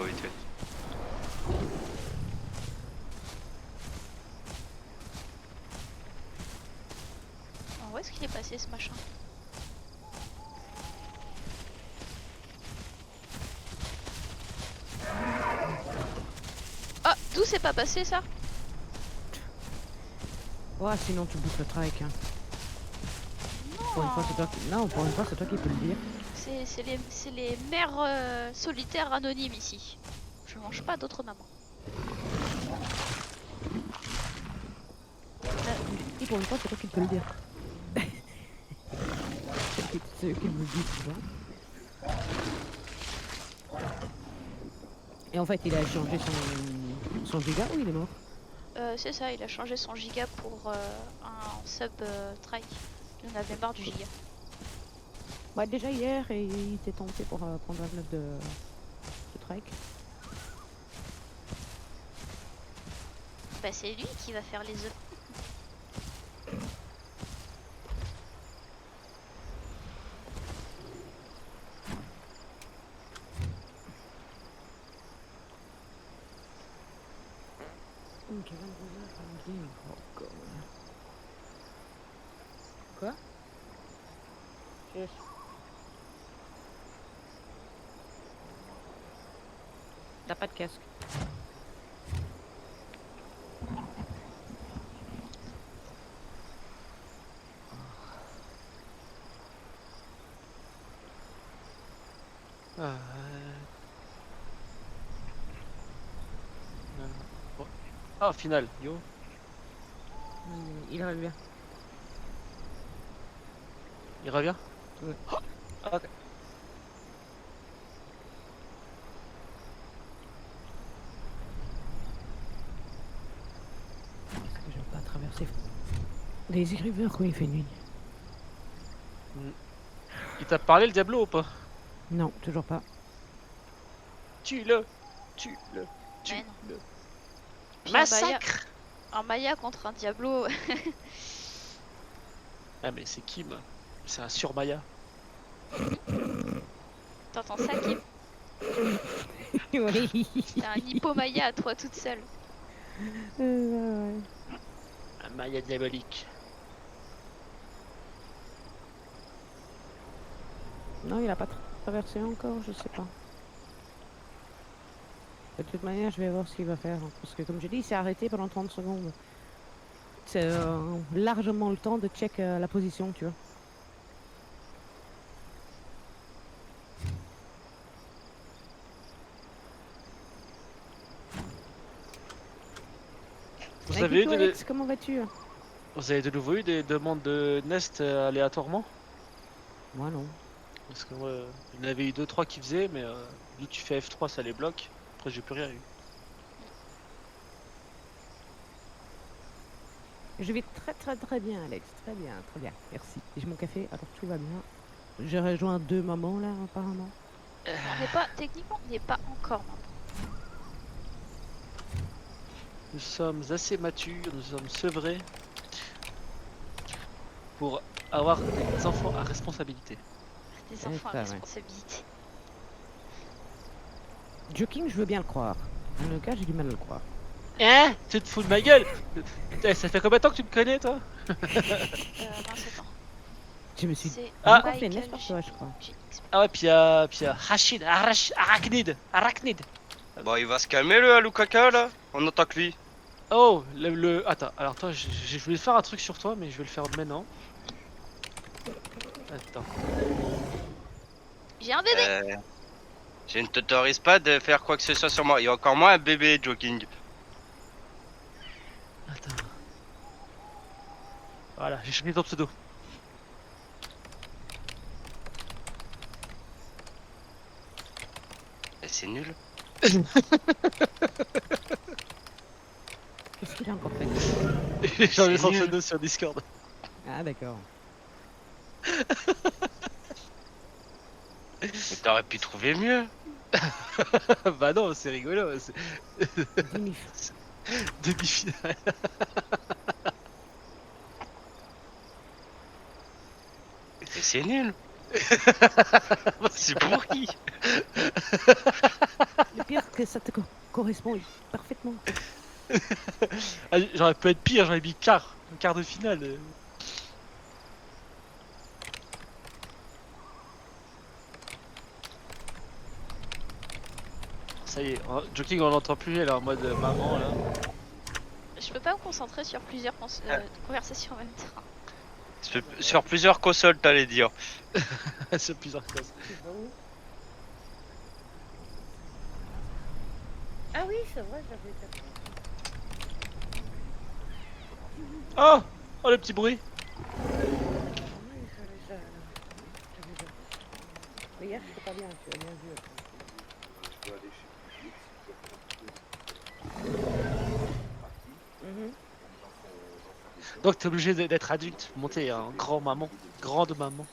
Oh, vite fait. Oh, où est-ce qu'il est passé ce machin? Ah, d'où c'est pas passé ça? Ouais, sinon tu bouffes le trike. Hein. Pour une fois, c'est toi qui... Non, pour une fois, c'est toi qui peux le dire. C'est les mères solitaires anonymes ici. Je mange pas d'autres mamans. Et pour une fois, c'est toi qui peux le dire. C'est eux qui me le disent souvent. Et en fait, il a changé son giga ou il est mort? C'est ça, il a changé son giga pour un sub trike. Il en avait marre du giga. Ouais, déjà hier, et il était tenté pour prendre un œuf de trike. Bah c'est lui qui va faire les œufs. Ok, 22h, oh god. Quoi? Yes. T'as pas de casque. Ah, bon. Ah, au final, yo. Il revient. Il revient? Ouais. Ah, ok. Parce que j'aime pas traverser les rivers quand il fait nuit. Il t'a parlé le Diablo ou pas? Non, toujours pas. Tue-le! Tue-le! Mais non. Tue-le! Puis Massacre! Un Maya contre un Diablo. Ah, mais c'est Kim. C'est un surmaya. T'entends ça, Kim? Oui. T'as un hippo-Maya à toi toute seule. Ouais. Un maya diabolique. Non, il a pas traversé encore, je sais pas. De toute manière, je vais voir ce qu'il va faire. Parce que comme je dis, il s'est arrêté pendant 30 secondes. C'est largement le temps de check la position, tu vois. Vous avez, Coucou Alex, comment vas-tu? vous avez de nouveau eu des demandes de Nest aléatoirement? Moi non. Parce que moi, il y en avait eu 2-3 qui faisaient, mais vu que tu fais F3, ça les bloque. Après, j'ai plus rien eu. Je vais très bien Alex, très bien, merci. J'ai mon café, alors tout va bien. J'ai rejoint 2 mamans là apparemment. On n'est pas, techniquement, on n'est pas encore maman. Nous sommes assez matures, nous sommes sevrés pour avoir des enfants à responsabilité. Des enfants à ça, ouais. responsabilité. Joking, je veux bien le croire. Dans le cas, j'ai du mal à le croire. Hein? Tu te fous de ma gueule? Ça fait combien de temps que tu me connais, toi? 27 ans. Je me suis C'est Ah. encore fait Michael naître par toi, je crois. Ah ouais, puis y a Rachid, Arachnid. Bon, il va se calmer le Alukaka là. On entend que lui. Oh, attends, alors toi, je voulais faire un truc sur toi, mais je vais le faire maintenant. Attends. J'ai un bébé. Je ne t'autorise pas de faire quoi que ce soit sur moi. Il y a encore moins un bébé jogging. Attends. Voilà, j'ai changé ton pseudo. Et c'est nul. Qu'est-ce qu'il a encore fait? J'ai changé C'est son nul. pseudo sur Discord. Ah d'accord. T'aurais pu trouver mieux. Bah non, c'est rigolo. C'est Dinif. demi-finale. Et c'est nul. C'est pourri. Le pire, que ça te correspond parfaitement. Ah, j'aurais pu être pire, j'aurais mis quart de finale. Ça y est, Joking on l'entend plus, elle est en mode maman là. Je peux pas me concentrer sur plusieurs conversations en même temps. Sur plusieurs consoles, t'allais dire. C'est plusieurs causes. Ah oui, c'est vrai, j'avais fait. Oh, oh le petit bruit. Mais hier, c'était pas bien, tu as bien vu. Donc t'es obligé d'être adulte, monter en grand maman, grande maman.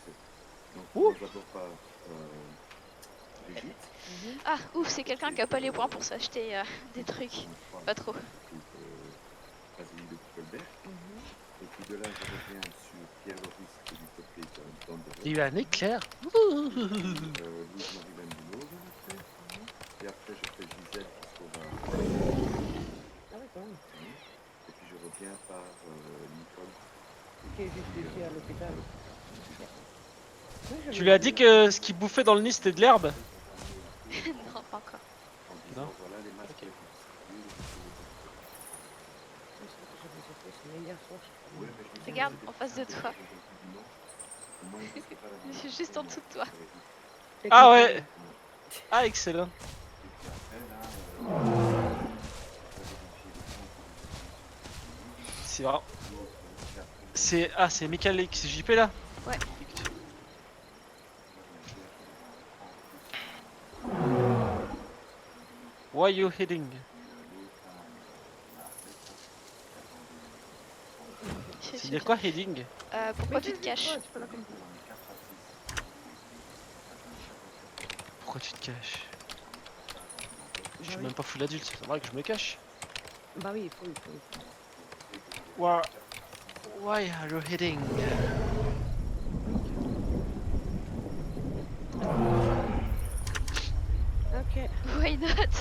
Ouh. Ah, ouf, c'est quelqu'un qui a pas les points pour s'acheter des trucs. Pas trop. Il y a eu un éclair. Ah oui, quand même. Qui est juste ici à l'hôpital. Oui, Tu lui as dit que ce qu'il bouffait dans le nid c'était de l'herbe? Non, pas encore. Non. Ok. Regarde, en face de toi. Je suis juste en dessous de toi. Ah ouais. Ah excellent. C'est vraiment... c'est Michael XJP là? Ouais. Why you heading? C'est dire quoi heading? Pourquoi tu te caches? Pourquoi tu te caches? Je suis même pas full adulte, c'est vrai que je me cache. Bah oui, il faut. Why are you heading? Ok. Why not?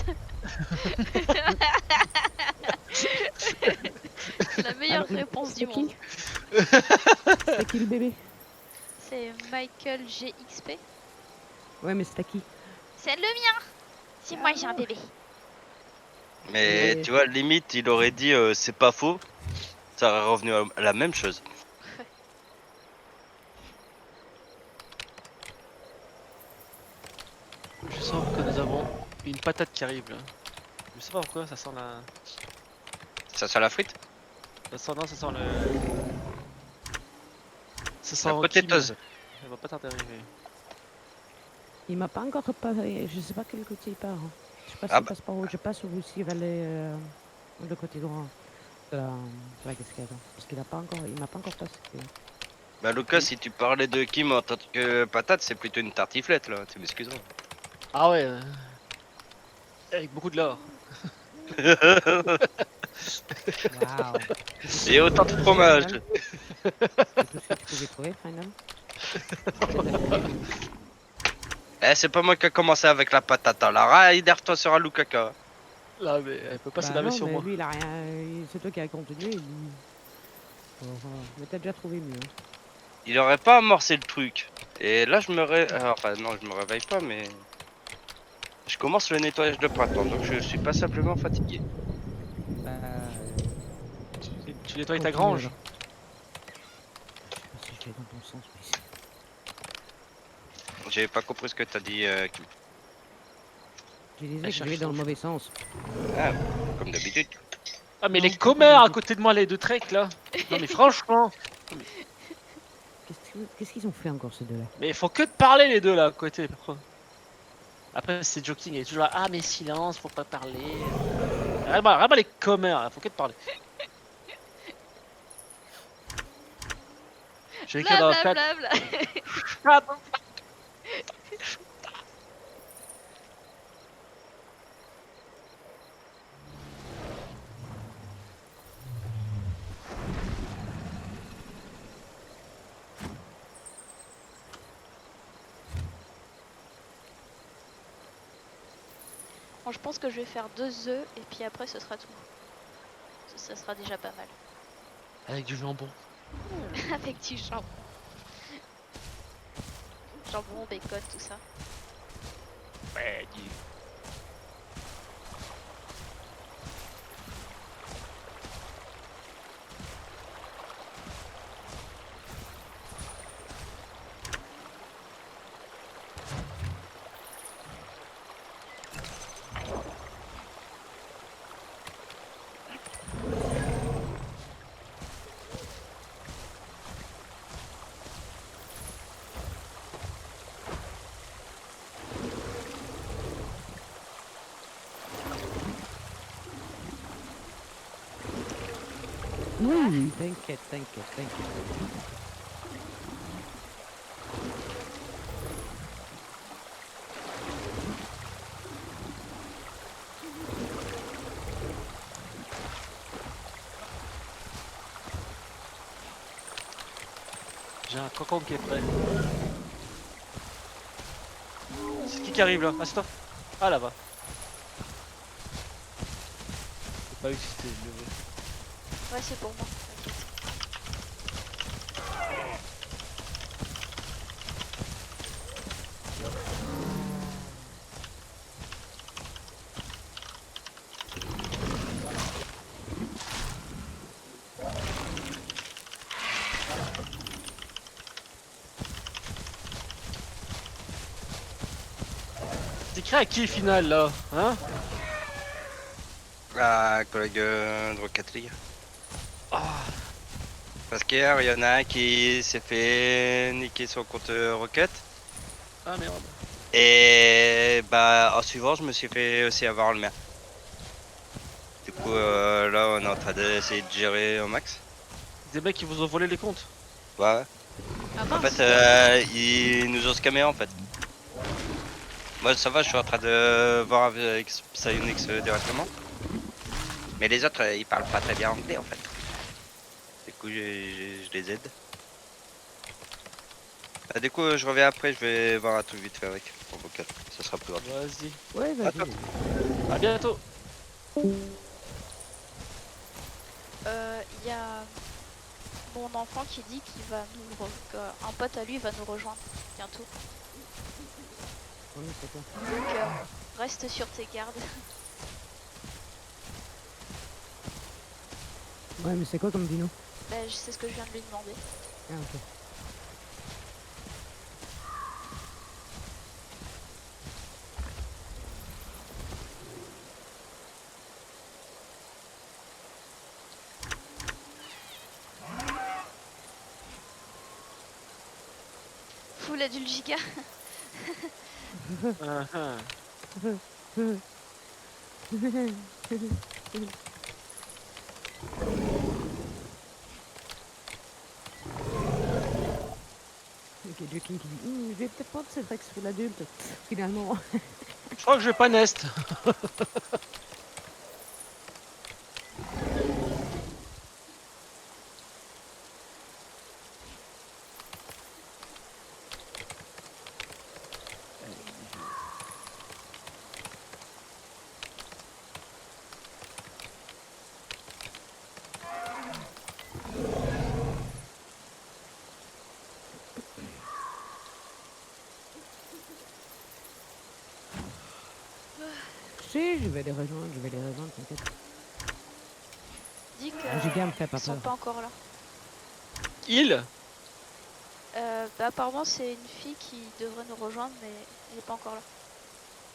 La meilleure réponse du monde. C'est qui le bébé? C'est Michael GXP. Ouais, mais c'est à qui? C'est le mien. C'est moi, j'ai un bébé. Mais Ouais. tu vois, limite, il aurait dit c'est pas faux. Ça aurait revenu à la même chose. Je sens que nous avons une patate qui arrive là. Je sais pas pourquoi, ça sent la... Ça sent la frite? Ça sent, non, ça sent le... Ça sent La Kim. potatoes. Elle va pas tarder à arriver. Il m'a pas encore reparlé. Je sais pas quel côté il part. Hein. Je sais pas Ah s'il bah. passe par où je passe ou s'il va aller le côté droit de la cascade. Hein. Parce qu'il m'a pas encore passé. Bah Lucas, si tu parlais de Kim en tant que patate, c'est plutôt une tartiflette là, tu m'excuseras. Ah ouais. Avec beaucoup de l'or. Waouh. Et autant de fromage. C'est tout ce que tu pouvais trouver, final. Eh, c'est pas moi qui a commencé avec la patate, alors énerve-toi sur un Lukaka. Là, mais elle peut pas Bah s'énerver non, sur mais moi. lui, il a rien. C'est toi qui as continué. Mais t'as déjà trouvé mieux. Il aurait pas amorcé le truc. Et là, je me réveille. Enfin, non, je me réveille pas, mais. Je commence le nettoyage de printemps, donc je suis pas simplement fatigué. Bah. Tu nettoies ta continue, grange. alors. Je sais pas si je vais dans ton sens, mais. J'ai pas compris ce que t'as dit, Kim. Je disais Elle que je cherche vais dans son le mauvais sens. Ah, comme d'habitude. Ah mais Non, les pas commères à tout. côté de moi, les deux treks là. Non mais franchement. Qu'est-ce qu'ils ont fait encore, ces deux-là? Mais ils font que de parler les deux là à côté. Après c'est Joking, il est toujours là. Ah mais silence, faut pas parler. Regarde-moi les commères, ils font que de parler. J'ai écrit dans le chat. Blablabla. Bon, je pense que je vais faire 2 œufs et puis après ce sera tout. Ça sera déjà pas mal. Avec du jambon. Avec du jambon. Jambon, bacon, tout ça. Ouais, du... Oui, t'inquiète, t'inquiète, t'inquiète. J'ai un cocon qui est prêt. C'est qui arrive là? Ah, c'est toi? Ah, là-bas. J'ai pas vu que c'était levé. Ouais, c'est pour moi. T'inquiète. T'es créé à qui final là? Hein? Ah, collègue de Rocket League. Ah, Parce qu'hier, il y en a un qui s'est fait niquer son compte Rocket. ah merde. Et bah, en suivant, je me suis fait aussi avoir le mien. Du coup, là, on est en train d'essayer de gérer au max. Des mecs qui vous ont volé les comptes? Ouais. Ah En mince. fait, ils nous ont scammé en fait. Moi, ça va, je suis en train de voir avec Psyonix directement. Mais les autres, ils parlent pas très bien anglais en fait. Du coup, je les aide. Ah, du coup, je reviens après, je vais voir un truc vite fait avec. Pour Vocal, ça sera plus rapide. Vas-y. Ouais, vas-y. Attends. À bientôt. Il y a mon enfant qui dit qu'il va nous qu'un pote à lui va nous rejoindre bientôt. On est c'est quoi? Donc reste sur tes gardes. Ouais, mais c'est quoi comme dino? Bah, je sais ce que je viens de lui demander. Ah, ok. Full adulte giga. Ah, ah. Ok, Joking qui dit je vais peut-être prendre cette Rex pour l'adulte. Finalement. Je crois que je vais pas nest. Si, je vais les rejoindre, t'inquiète. Dis que Un giga me fait pas ils sont peur. pas encore là. Il? Bah, apparemment c'est une fille qui devrait nous rejoindre mais elle est pas encore là.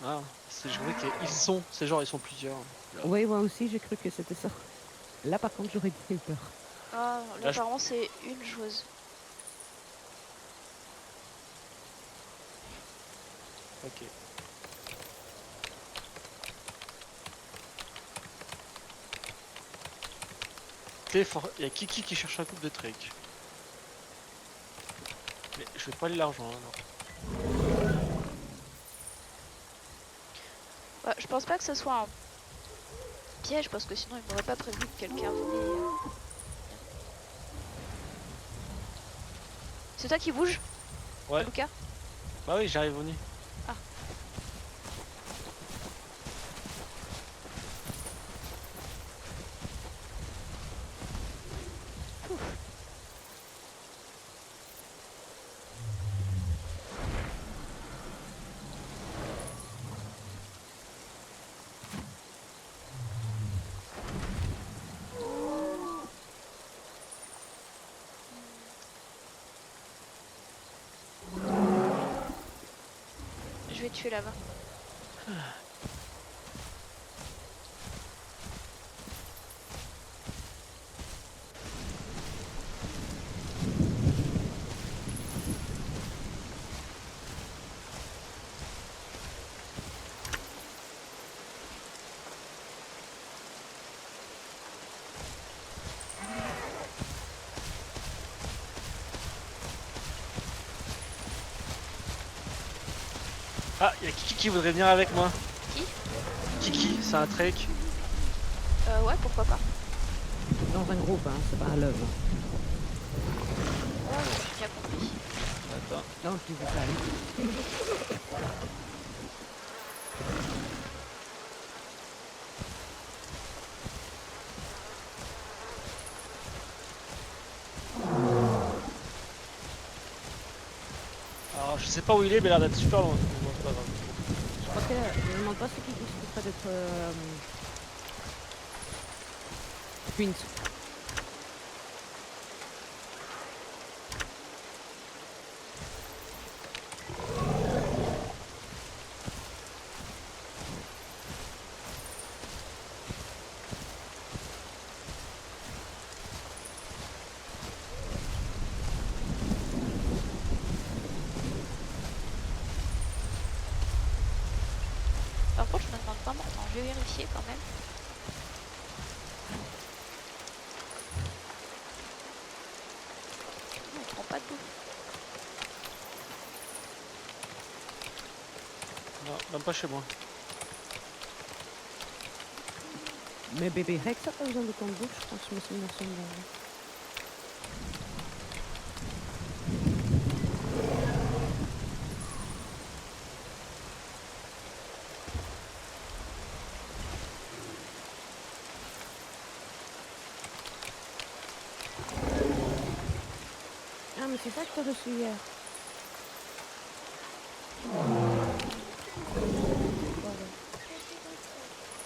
Ah, c'est je croyais qu'ils sont. C'est genre ils sont plusieurs. Oui, moi aussi, j'ai cru que c'était ça. Là, par contre, j'aurais eu peur. Ah, là, Là, je- apparemment c'est une joueuse. Ok. Il y a Kiki qui cherche un couple de trek. Mais je vais pas aller l'argent, hein, non. Bah, je pense pas que ce soit un piège parce que sinon il m'aurait pas prévu que quelqu'un venait. C'est toi qui bouge, Ouais. Lucas? Bah oui, j'arrive au nid. Ah. l'ai tué là-bas. Ah, il y a Kiki qui voudrait venir avec moi. Qui? Kiki, c'est un trek. Ouais, pourquoi pas. Dans un groupe, hein, c'est pas à l'œuvre. Ouais, j'ai bien compris. Attends. Non, je disais ça. Hein. Alors, je sais pas où il est, mais il a l'air d'être super loin. Bon, c'est pas grave. Je crois que je me demande pas ce qui serait d'être Twins. Par contre, je me demande pas, attends, je vais vérifier quand même. On prend pas de bouffe. Non, même pas chez moi. Mais bébé Rex a pas besoin de ton bouffe, je pense que je me suis mis dans son bon. Ah, mais c'est ça que t'as reçu hier.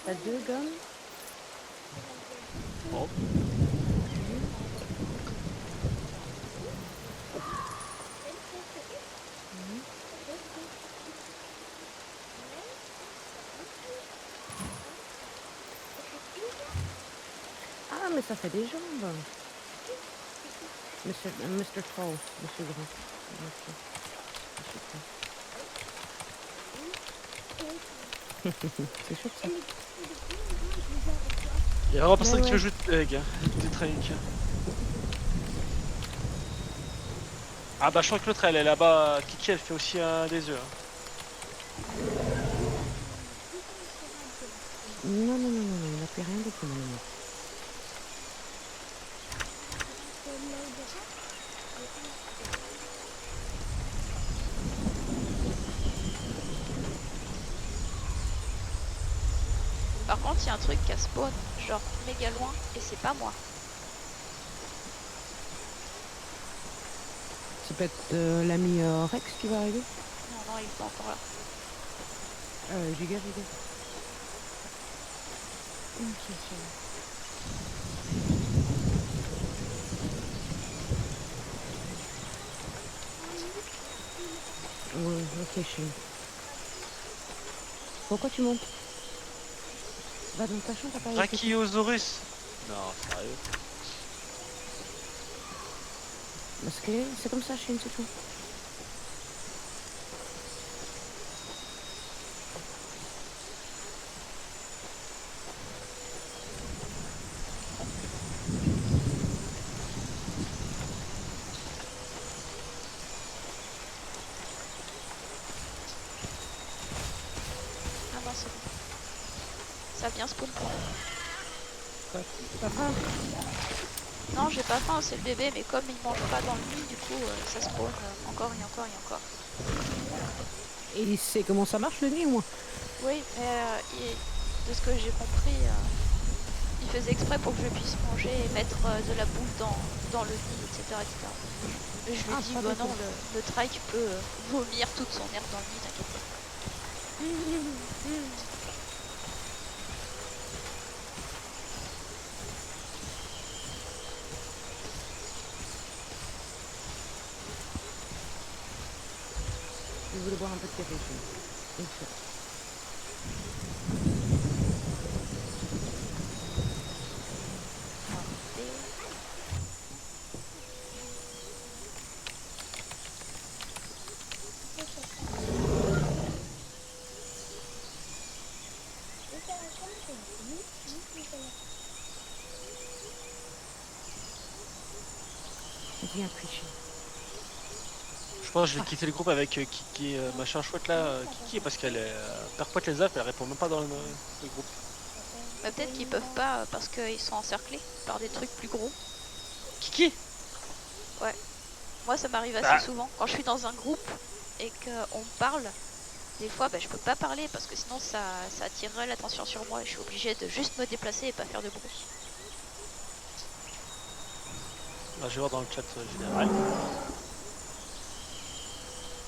T'as 2 gommes. Bon. Ah, mais ça fait des jambes. Mr. Tall, Monsieur Grand. C'est chouette ça. Il y a vraiment personne Ouais, qui ouais. veut jouer avec des treks. Ah bah je crois que l'autre elle est là-bas. Kiki elle fait aussi des œufs. Hein. Non, non, non, non, non, il n'a fait rien de tout, non. Par contre, il y a un truc qui a spawn, genre méga loin, et c'est pas moi. C'est peut-être l'ami Rex qui va arriver. Non, non, il est pas encore là. Giga. Ouais, ok, chérie. Pourquoi tu montes? Va dans ta chambre, t'as pas été- Brachiosaurus. Non, sérieux. Parce que c'est comme ça, Chine, c'est tout. Ah non, c'est bon. Ça vient spawn pour moi. T'as faim? Non, j'ai pas faim, c'est le bébé, mais comme il mange pas dans le nid, du coup, ça spawn encore et encore et encore. Et il sait comment ça marche le nid, moi. Oui, mais de ce que j'ai compris, il faisait exprès pour que je puisse manger et mettre de la bouffe dans le nid, etc. etc. Et je lui Ah, ai dit, pas bah non, d'accord. le trike peut vomir toute son herbe dans le nid, t'inquiète pas. Je voulais boire un peu de café, Chine. Ok. Viens afficher. Je pense que je vais quitter le groupe avec Kiki, machin chouette là, Kiki, parce qu'elle perpote les œufs, elle répond même pas dans le groupe. Bah, peut-être qu'ils peuvent pas parce qu'ils sont encerclés par des trucs plus gros. Kiki. Moi, ça m'arrive assez Bah. souvent. Quand je suis dans un groupe et qu'on parle, des fois, bah, je peux pas parler parce que sinon ça attirerait l'attention sur moi et je suis obligée de juste me déplacer et pas faire de bruit. Là, je vais voir dans le chat général.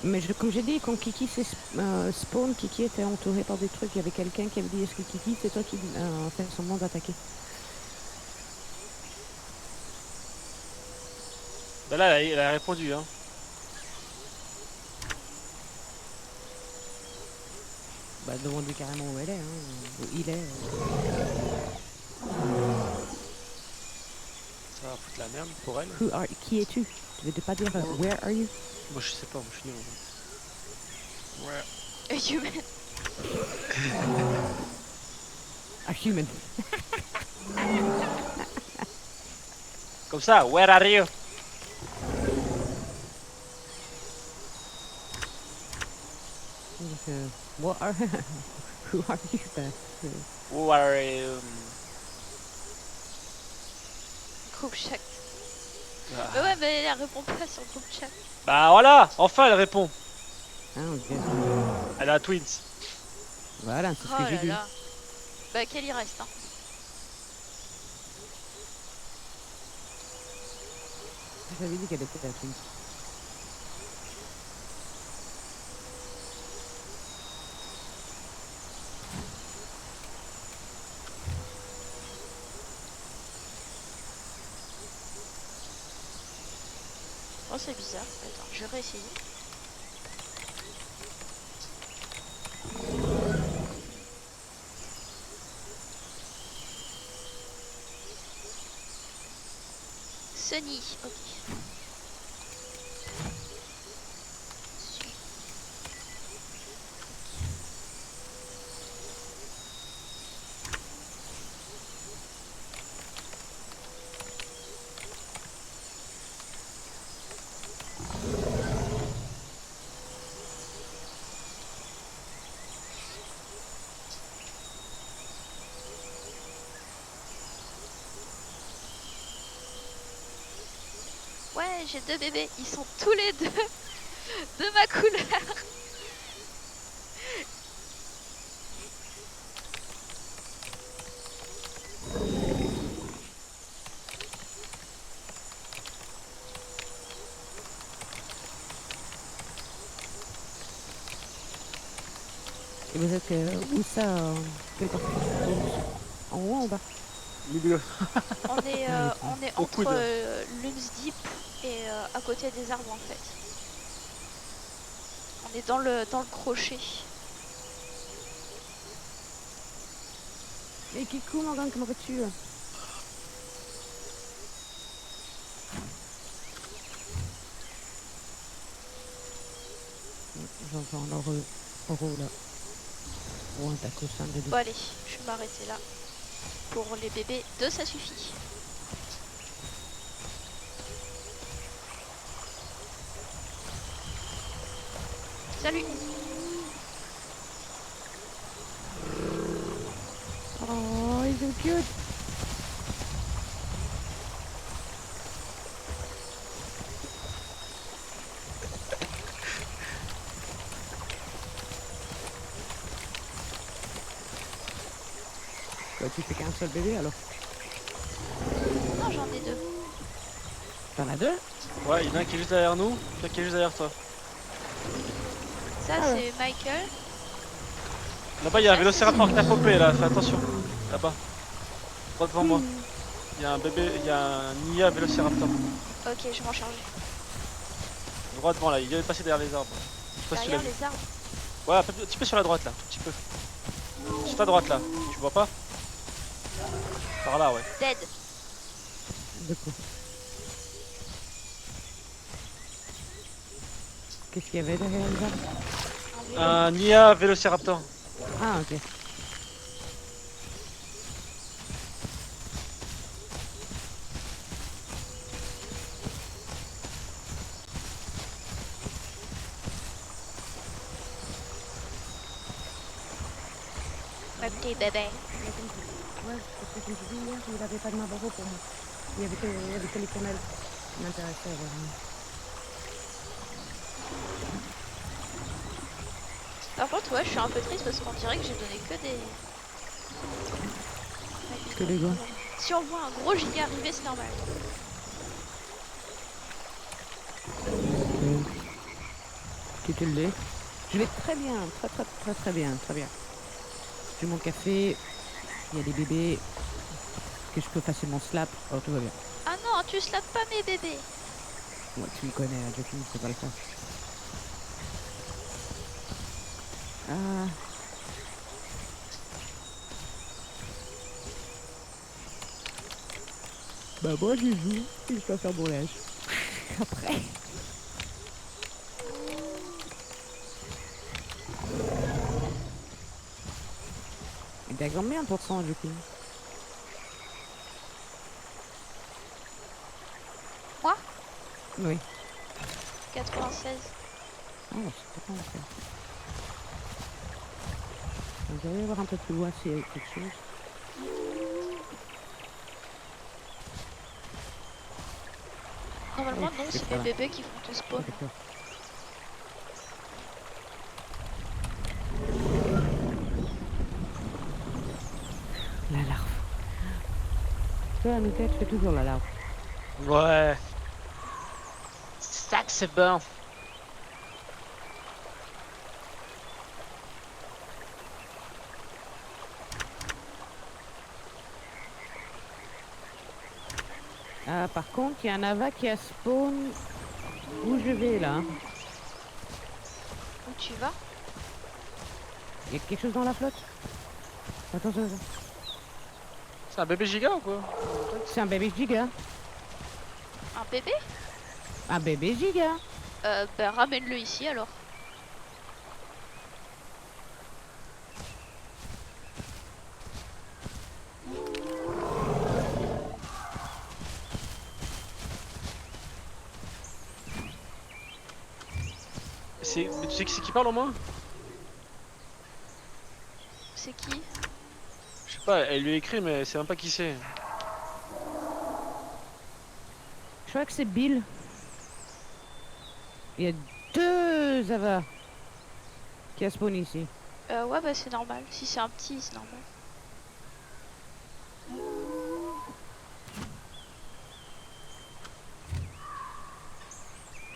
Mais comme j'ai dit, quand Kiki s'est spawn, Kiki était entouré par des trucs. Il y avait quelqu'un qui avait dit est-ce que Kiki, c'est toi qui fait semblant d'attaquer. Bah là, elle a répondu, hein. Bah, demande-lui carrément où elle est, hein. Où il est. Ça va foutre la merde pour elle. Qui es-tu? Tu veux pas dire where are you? Moi, je sais pas, moi, je suis nul. Ouais. Et humain. A human. Comme ça, where are you? Donc, what are... Who are you? Bah, Who are you? Groupe chat. Ah. Mais ouais, mais elle répond pas sur le groupe chat. Bah voilà, enfin elle répond. ah, ok. Elle a Twins. Voilà, c'est ce Oh que j'ai là dit. là. Bah, qu'elle y reste, hein. J'avais dit qu'elle était la fille. Oh, c'est bizarre. Attends, je vais réessayer. Sunny, ok. Ouais, j'ai deux bébés. Ils sont tous les deux de ma couleur. Et vous êtes où ça quelle partie? En haut ou en bas? Milieu. On est Au entre coude. Lunsdeep et à côté des arbres en fait. On est dans le crochet. Et Kikou, Morgan, comment vas-tu? J'entends l'euro là. Ou un taco sein de deux. Bon allez, je vais m'arrêter là. Pour les bébés, deux ça suffit. Salut. Oh, ils sont cute. Bah, tu fais qu'un seul bébé alors? Non, j'en ai deux. T'en as deux? Ouais, il y en a un qui est juste derrière nous, puis un qui est juste derrière toi. Ça Ah ouais. c'est Michael. Là-bas, il y a un vélociraptor qui a popé là, fais attention. Là-bas. Droit devant moi. Il y a un bébé, il y a un Nia vélociraptor. Ok, je m'en charge. Droit devant là, il vient de passer derrière les arbres. Je sais pas si tu l'as Derrière vu. les arbres. Ouais, un petit peu sur la droite là, tout petit peu. Sur ta droite là, tu vois pas? Par là, ouais. Dead. De quoi? Qu'est-ce qu'il y avait derrière les arbres? Un Nia Vélociraptor. Ah, ok. Un petit bébé. Ouais, parce que comme je dis hier, il n'avait pas de Marlboro pour moi. Il y avait que les camels qui m'intéressaient vraiment. Par contre, ouais, je suis un peu triste parce qu'on dirait que j'ai donné que des. Que les gars. Si on voit un gros giga arriver, c'est normal. Tu te le dis? Je vais très bien, très bien, très bien. J'ai mon café, il y a des bébés que je peux facilement slap, alors tout va bien. Ah non, tu slappes pas mes bébés. Moi, tu me connais, hein, Joaquin, c'est pas le cas. Ah. Bah moi j'y joue et je dois faire mon linge. Après. Et t'as combien de pourcents du coup? Moi Oui. 96. Ah, c'est pas mal ça. On devrait voir un peu plus loin s'il y a quelque chose. Normalement, Oui, non, c'est c'est pas mes là. bébés qui font tout spawn. D'accord. La larve. Toi, Anouka, tu fais toujours la larve. Ouais. Ça que c'est bon. Ah, par contre, il y a un ava qui a spawn où je vais là. Où tu vas? Il y a quelque chose dans la flotte? Attends, attends, attends. C'est un bébé giga ou quoi? C'est un bébé giga. Un bébé? Un bébé giga. Ben ramène-le ici alors. Mais tu sais qui c'est qui parle au moins? C'est qui? Je sais pas, elle lui a écrit mais elle sait même pas qui c'est. Je crois que c'est Bill. Il y a deux avas qui a spawn ici. Ouais, bah c'est normal. Si c'est un petit, c'est normal.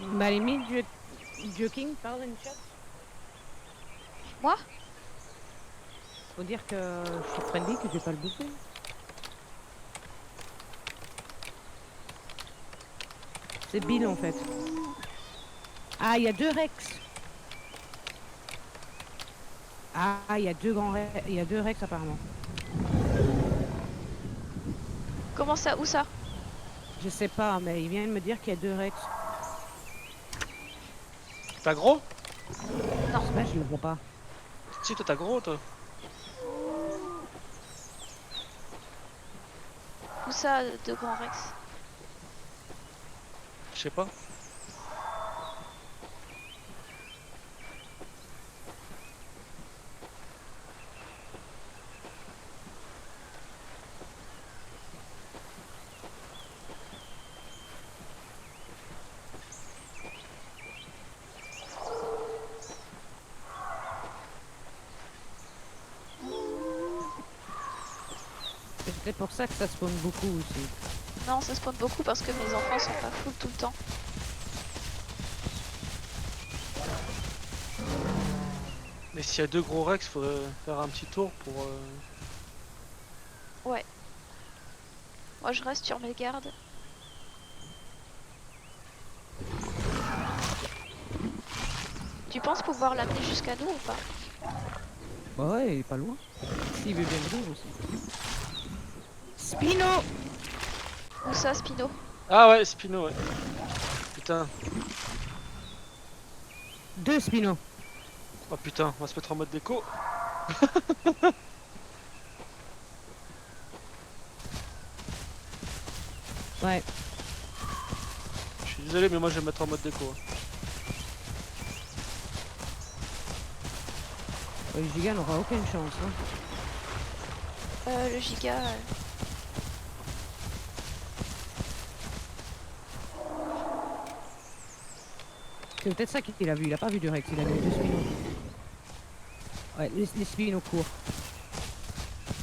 Bah, à la limite, Joking parle une chat. Moi? Faut dire que je suis friendly, que je vais pas le bouffer. C'est Bill en fait. Ah, il y a deux Rex. Ah, il y a deux grands Rex. Il y a deux Rex apparemment. Comment ça? Où ça? Je sais pas, mais il vient de me dire qu'il y a deux Rex. T'as gros? Là, je le vois pas. Si, toi t'as gros toi. Où ça, de Grand Rex? Je sais pas. C'est peut-être pour ça que ça spawn beaucoup aussi. Non, ça spawn beaucoup parce que mes enfants sont pas full tout le temps. Mais s'il y a deux gros Rex, faudrait faire un petit tour pour. Ouais. Moi, je reste sur mes gardes. Tu penses pouvoir l'amener jusqu'à nous ou pas? Bah ouais, il est pas loin. S'il veut bien venir aussi. Spino! Où ça, Spino? Ah ouais, Spino, ouais. Putain. 2 Spino. Oh putain, on va se mettre en mode déco. Ouais. Je suis désolé, mais moi je vais me mettre en mode déco. Le Giga n'aura aucune chance. Hein. Le giga. C'est peut-être ça qu'il a vu. Il a pas vu du Rex, il a vu 2 Spino. Ouais, les Spino courent.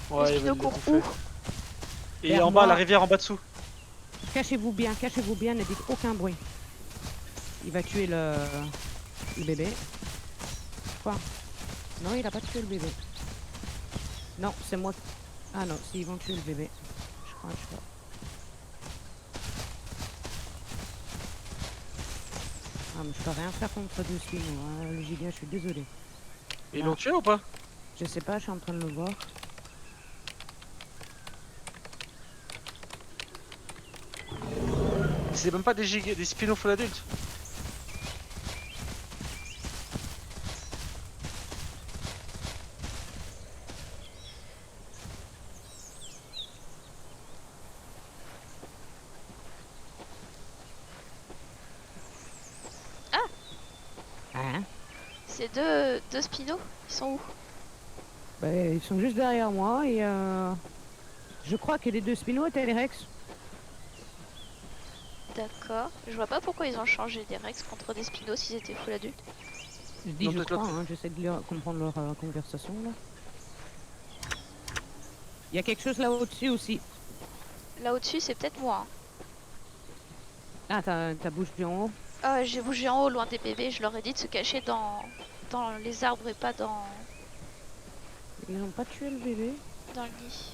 Ouais, Spino il va court les bouffer. Et Vers en bas, moi. la rivière en bas dessous. Cachez-vous bien, ne dites aucun bruit. Il va tuer le bébé. Quoi? Non, il a pas tué le bébé. Non, c'est moi. Ah non, si, ils vont tuer le bébé. Je crois, je sais pas. Ah, mais je peux rien faire contre 2 Spino. Hein. Le giga, je suis désolé. Ils Non. l'ont tué ou pas? Je sais pas, je suis en train de le voir. C'est même pas des Spino full adultes. Hein? C'est deux Spino? Ils sont où? Bah, ils sont juste derrière moi et je crois que les 2 Spino étaient les Rex. D'accord. Je vois pas pourquoi ils ont changé des Rex contre des Spino s'ils étaient full adultes. Je dis Non, je peut-être crois, l'autre. hein, j'essaie de comprendre leur conversation là. Il y a quelque chose là au-dessus aussi. Là au-dessus, c'est peut-être moi. Ah, t'as bougé en haut. Ah, j'ai bougé en haut, loin des bébés. Je leur ai dit de se cacher dans les arbres et pas Ils n'ont pas tué le bébé. dans le nid.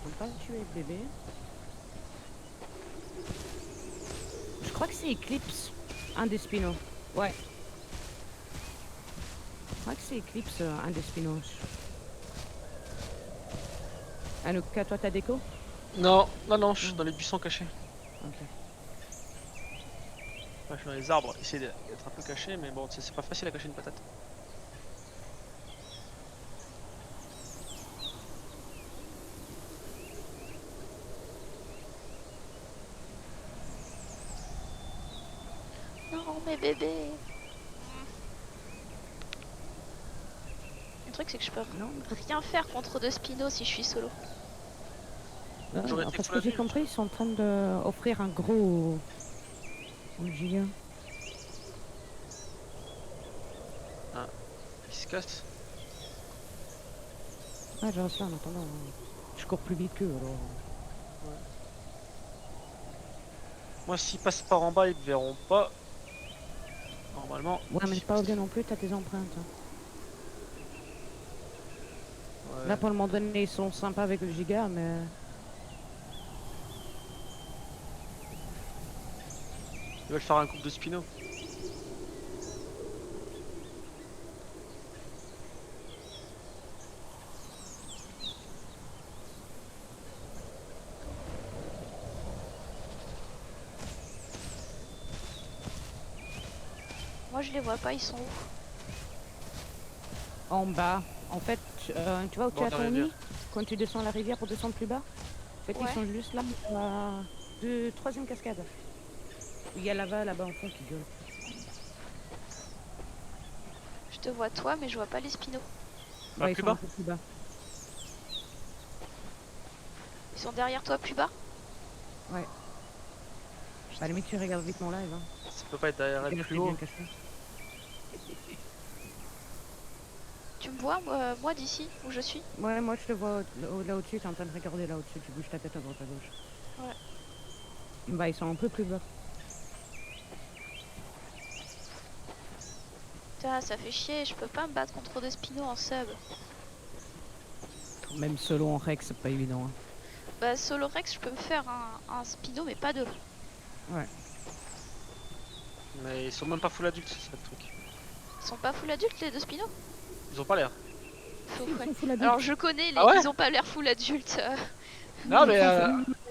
Ils n'ont pas tué le bébé. Je crois que c'est Eclipse, un des Spinos. Ouais. Je crois que c'est Eclipse, un des Spinos. Anouka, toi t'as déco? Non, non, je suis dans les buissons cachés. Ok. Ouais, je suis dans les arbres, essayer d'être un peu caché, mais bon, c'est pas facile à cacher une patate. Non, mes bébés. Le truc, c'est que je peux Non, rien faire contre deux Spino si je suis solo. J'aurais en été fait, ce full que j'ai adulte. compris, ils sont en train d'offrir un gros au giga. Il se casse. Ah, j'ai reçu en attendant. Je cours plus vite qu'eux alors. Moi, s'ils passent par en bas, ils me verront pas. Normalement. Ouais, mais c'est pas obligé non plus, t'as tes empreintes. Hein. Ouais. Là, pour le moment donné, ils sont sympas avec le giga, mais. Ils veulent faire un couple de Spino. Moi, je les vois pas, ils sont où? En bas. En fait, tu vois où tu Bord as de la ton rivière. nid quand tu descends la rivière pour descendre plus bas. En fait, Ouais. ils sont juste là, de troisième cascade. Il y a là-bas en fond qui gueule. Je te vois toi, mais je vois pas les Spino. Bah, Ouais, ils plus sont bas. un peu plus bas. Ils sont derrière toi, plus bas? À la limite, tu regardes vite mon live. Hein. Ça peut pas être derrière Il elle est plus bien haut. caché. Tu me vois, moi d'ici, où je suis? Ouais, moi je te vois là au-dessus, t'es en train de regarder là au-dessus, tu bouges ta tête à droite à gauche. Ouais. Bah, ils sont un peu plus bas. Putain, ça fait chier, je peux pas me battre contre des spinos en sub. Même solo en Rex, c'est pas évident. Hein. Bah solo Rex, je peux me faire un spino, mais pas deux. Mais ils sont même pas full adultes, c'est ça le truc. Ils sont pas full adultes les deux spinos? Ils ont pas l'air. Faut- Ils ouais. sont full adultes. Alors je connais les, Ah ouais ils ont pas l'air full adultes. Non, mais.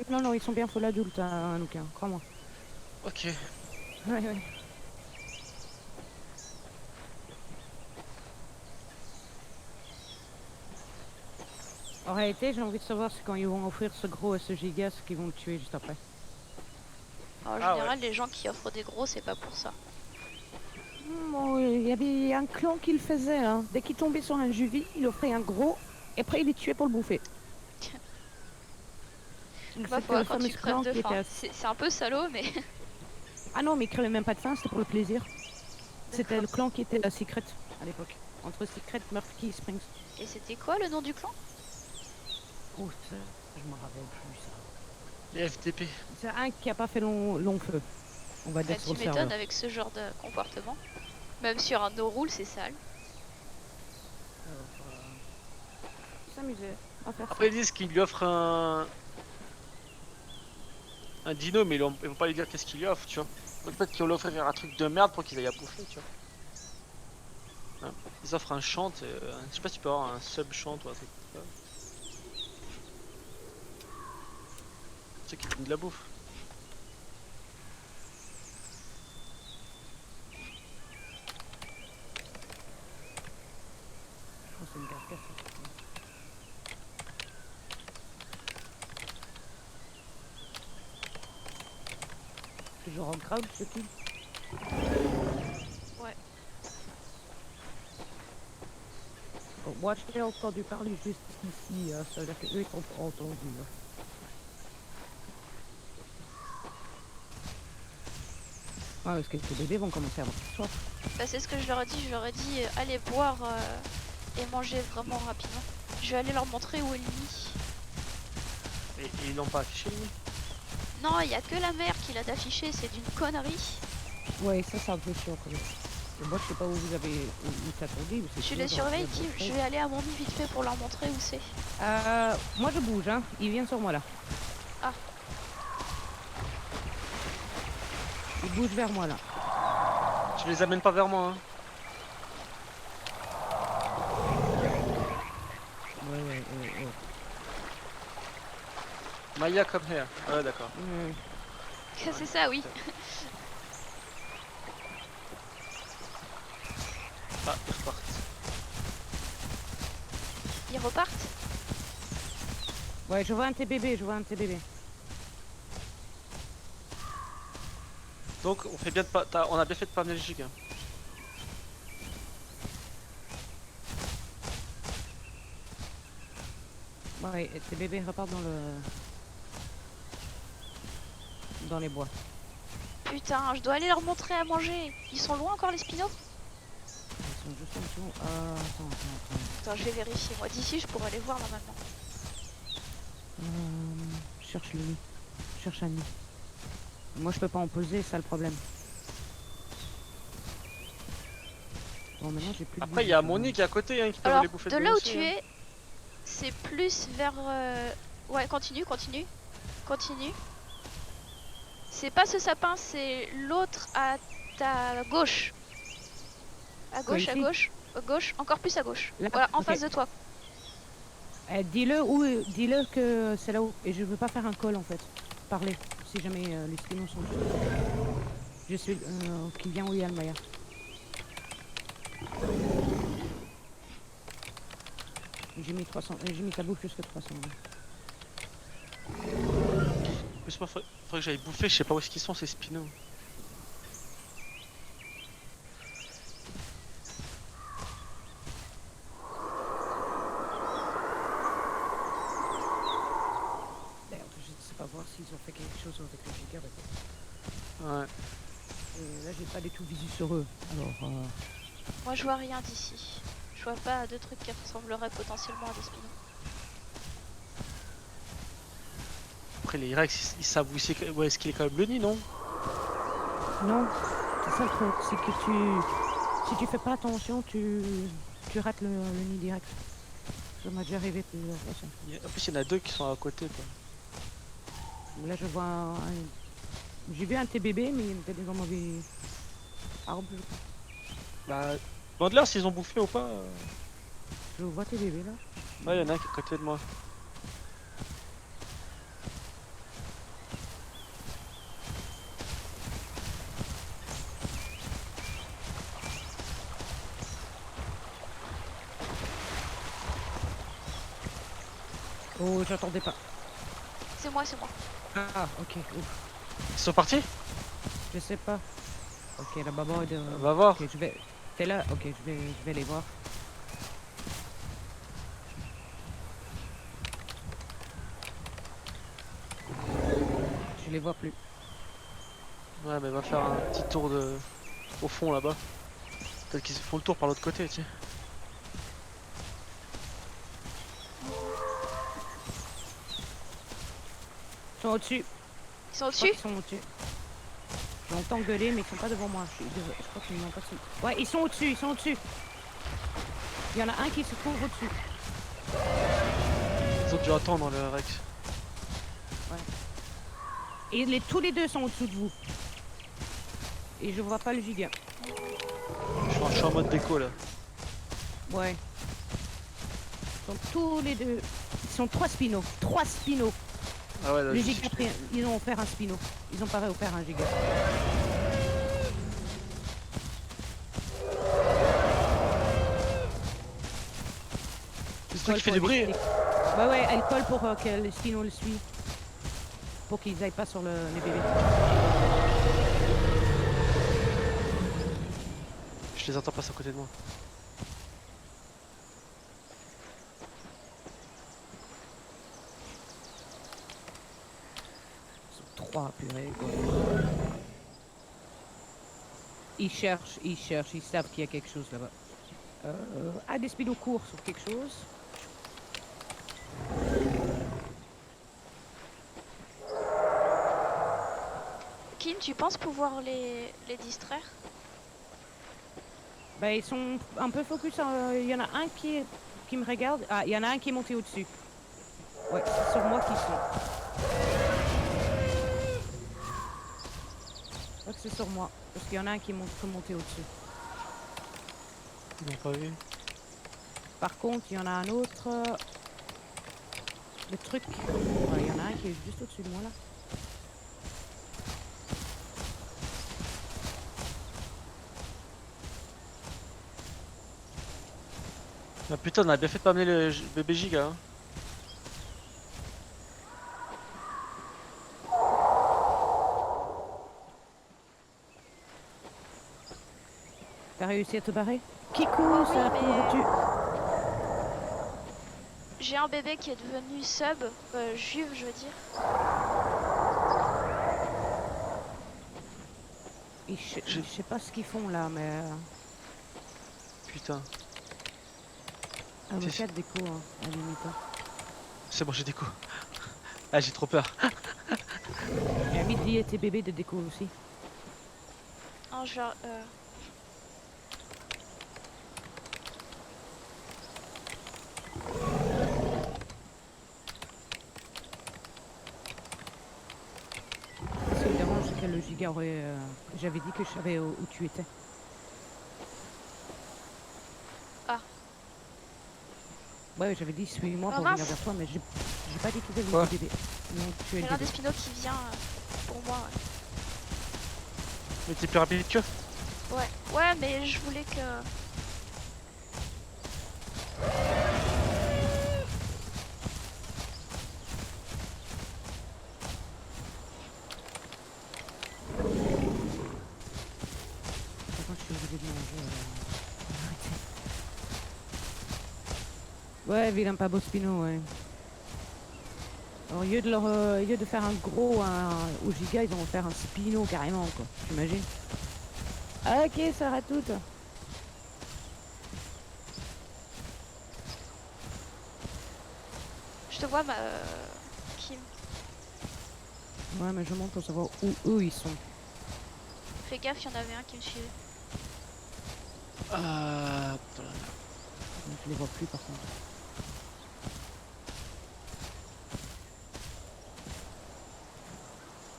Non, non, ils sont bien full adultes, hein, Luca, crois-moi. Ok. Ouais, ouais. En réalité, j'ai envie de savoir si quand ils vont offrir ce gros et ce giga, ce qu'ils vont le tuer juste après. En Ah général, les gens qui offrent des gros, c'est pas pour ça. Bon, il y avait un clan qui le faisait. Hein. Dès qu'il tombait sur un juvie, il offrait un gros et après il les tuait pour le bouffer. Bah, C'était faut le quand tu fameux crèves clan de qui faim. était... C'est un peu salaud, mais. Ah non, mais il crevait même pas de faim, c'était pour le plaisir. C'était le D'accord. clan qui était la Secret à l'époque. Entre Secret, Murphy, Springs. Et c'était quoi le nom du clan? Oh, ça, je me rappelle plus ça. Les FTP. C'est un qui a pas fait long feu. On va dire Bah, sur tu le m'étonnes serveur. avec ce genre de comportement. Même sur un no-rule, c'est sale. S'amuser à faire Après ils disent qu'ils lui offrent un dino, mais ils vont pas lui dire qu'est-ce qu'il lui offre, tu vois. Donc peut-être qu'ils vont lui offrir un truc de merde pour qu'ils aillent à bouffer, tu vois. Ouais. Ils offrent un chant, je sais pas si tu peux avoir un sub chant ou un truc comme ça. Ceux qui donnent de la bouffe. Je pense que c'est une carcasse. Toujours en crowd, ce qui. Ouais. Bon, moi, je t'ai entendu parler juste ici, ça veut dire qu'eux, ils t'ont pas entendu. Là. Ah, parce que les bébés vont commencer à avoir soif. Bah, c'est ce que je leur ai dit. Je leur ai dit, allez boire et manger vraiment rapidement. Je vais aller leur montrer où est le lit. Et ils l'ont pas affiché lui. Non, il y a que la mère qui l'a d'afficher, c'est d'une connerie. Ouais, ça, c'est un peu chiant quand même. Et moi, je sais pas où vous avez. Où t'as tourné, mais c'est Je sûr, les dans surveille, le Tim. bon Je vais aller à mon lit vite fait pour leur montrer où c'est. Moi, je bouge, hein. Il vient sur moi là. Ah. Il bouge vers moi là. Je les amène pas vers moi, hein. Ouais. Maya come here. Ouais, d'accord. C'est ça, oui. Ah, ils repartent. Ils repartent. Ouais, je vois un TBB, Donc on fait bien de pas, on a bien fait de pas amener le giga. Ouais, et TBB repart dans les bois. Putain, je dois aller leur montrer à manger. Ils sont loin encore les spinos? Ils sont juste en dessous. Attends. Attends, je vais vérifier. Moi d'ici, je pourrais les voir normalement. Cherche le nid. Cherche un nid. Moi, je peux pas en poser, c'est ça le problème. Bon, maintenant, j'ai plus de Après il y vision, a Moni qui est à côté, hein, qui peut Alors, les bouffer de dedans là où aussi, tu hein. es, c'est plus vers... Ouais, continue. C'est pas ce sapin, c'est l'autre à ta gauche. À Quoi, gauche, à ici gauche, à gauche, encore plus à gauche. Là, Voilà, en ok. face de toi. Dis-le que c'est là où. Et je veux pas faire un call en fait. Parler. Si jamais les spinos sont dessus. Je suis. Qui vient où il y a le Maya. J'ai mis 300. J'ai mis ta bouffe jusqu'à 300. Plus moi, faudrait que j'aille bouffer, je sais pas où est-ce qu'ils sont ces spinos. D'ailleurs, je ne sais pas voir s'ils ont fait quelque chose avec le giga. Ouais. Là, j'ai pas du tout visu sur eux. Alors. Moi, je vois rien d'ici. Je vois pas de trucs qui ressembleraient potentiellement à des spinos. Après les Rex, ils savent où est-ce qu'il est quand même le nid, non? Non, c'est ça le truc, c'est que Si tu fais pas attention, tu rates le nid direct. Ça m'est déjà arrivé plusieurs fois ça. En plus, il y en a deux qui sont à côté, quoi. Là, je vois j'ai vu un TBB, mais il était dans un mauvais arbre. Je crois. Bah, demande-leur s'ils ont bouffé ou pas. Je vois TBB là. Ouais, il y en a un qui est à côté de moi. Oh, j'attendais pas. C'est moi, c'est moi. Ah, ok. Ouf. Ils sont partis? Je sais pas. Ok, la maman est de... Va voir. Ok, je vais... T'es là? Ok, je vais les voir. Je les vois plus. Ouais, mais va faire un petit tour de... au fond là-bas. Peut-être qu'ils font le tour par l'autre côté, tiens. Ils sont au-dessus. Ils sont Je crois au-dessus? qu'ils sont au-dessus. J'entends gueuler, mais ils sont pas devant moi. Je crois qu'ils n'ont pas dessus. Ouais, ils sont au-dessus, ils sont au-dessus. Il y en a un qui se trouve au-dessus. Ils ont dû attendre le Rex. Et tous les deux sont au-dessous de vous. Et je vois pas le giga. Je suis en mode déco là. Ouais. Ils sont tous les deux. Ils sont 3 spinos. 3 spinos. Ah ouais, là, Le je giga, suis- ils ont offert un spino. Ils ont pas offert un giga. C'est toi qui fait du bruit. Ouais, ouais, elle colle pour que le spino le suive. Pour qu'ils aillent pas sur les bébés. Je les entends passer à côté de moi. Ils sont 3, purée, quoi. Ils cherchent, ils savent qu'il y a quelque chose là-bas. Ah, des spinos courent sur quelque chose. Kim, tu penses pouvoir les distraire? Bah, ils sont un peu focus. Il y en a un qui me regarde. Ah, il y en a un qui est monté au-dessus. Ouais, c'est sur moi qu'ils sont. Je crois que c'est sur moi. Parce qu'il y en a un qui est monté au-dessus. Ils m'ont pas vu. Par contre, il y en a un autre. Le truc. Ouais, il y en a un qui est juste au-dessus de moi là. Ah putain, on a bien fait de pas amener le bébé giga. Hein. T'as réussi à te barrer? Kikou, Oui, ça a mais- couru. J'ai un bébé qui est devenu sub, juve, je veux dire. Je sais pas ce qu'ils font là, mais. Putain, Avocat de déco, hein, à la limite. Hein. c'est bon, j'ai déco. Ah, j'ai trop peur. J'ai envie de lier tes bébés de déco aussi. Un genre, Ce qui me dérange, c'est que le giga aurait. J'avais dit que je savais où tu étais. Ah. Ouais, j'avais dit suis-moi Ah, pour mince. venir vers toi, mais j'ai pas dit que tu Quoi le bébé. Non, tu es il y le a l'un bébé. des spinos qui vient pour moi. Mais t'es plus rapide que. Ouais. Ouais, mais je voulais que. Par contre, je suis obligée de manger. Arrêtez. Ouais, vilain pas beau spino, ouais. Alors, au lieu de faire un gros au giga, ils vont faire un spino carrément, quoi. T'imagines? Ah, ok, ça arrête tout. Je te vois, Kim. Ouais, mais je monte pour savoir où eux ils sont. Fais gaffe, il y en avait un qui me suivait. Putain, Je les vois plus par contre.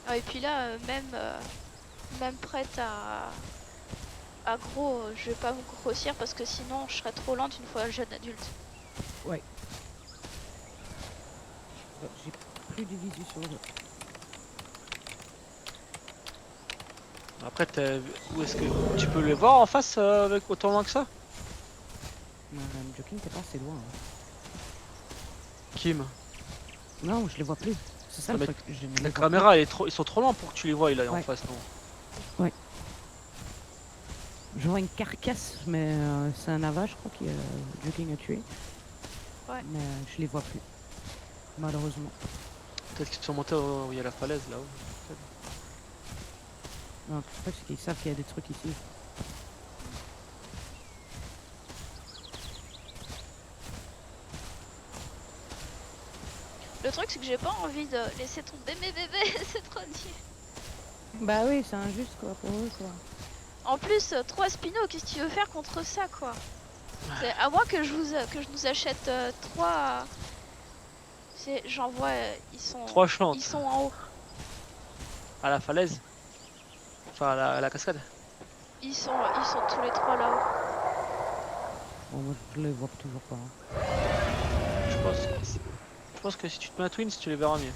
Ah, et puis là, même prête à gros, je vais pas me grossir parce que sinon je serais trop lente une fois jeune adulte. Ouais. J'ai plus de visu sur eux. Après, où est-ce que tu peux les voir en face avec autant loin que ça? Joking, t'es pas assez loin. Hein. Kim, Non, je les vois plus. C'est ça Non, le mais truc. Je ne les la vois caméra, ils sont trop loin pour que tu les vois là en Ouais. face, non? plus. Je vois une carcasse, mais c'est un ava, je crois, que Joking a tué. Ouais. Mais je les vois plus. Malheureusement. Peut-être qu'ils sont montés où il y a la falaise là-haut. Non, le truc, c'est qu'ils savent qu'il y a des trucs ici. Le truc c'est que j'ai pas envie de laisser tomber mes bébés, c'est trop dur. Bah oui, c'est injuste quoi pour eux quoi. En plus, 3 Spino, qu'est-ce que tu veux faire contre ça quoi? C'est à moins que que je nous achète 3. J'en vois, Trois chantes ils sont en haut. à la falaise. Enfin, à la cascade. Ils sont tous les 3 là-haut. Bon, moi je les vois toujours pas. Hein. Je pense que si tu te mets à Twins, tu les verras mieux.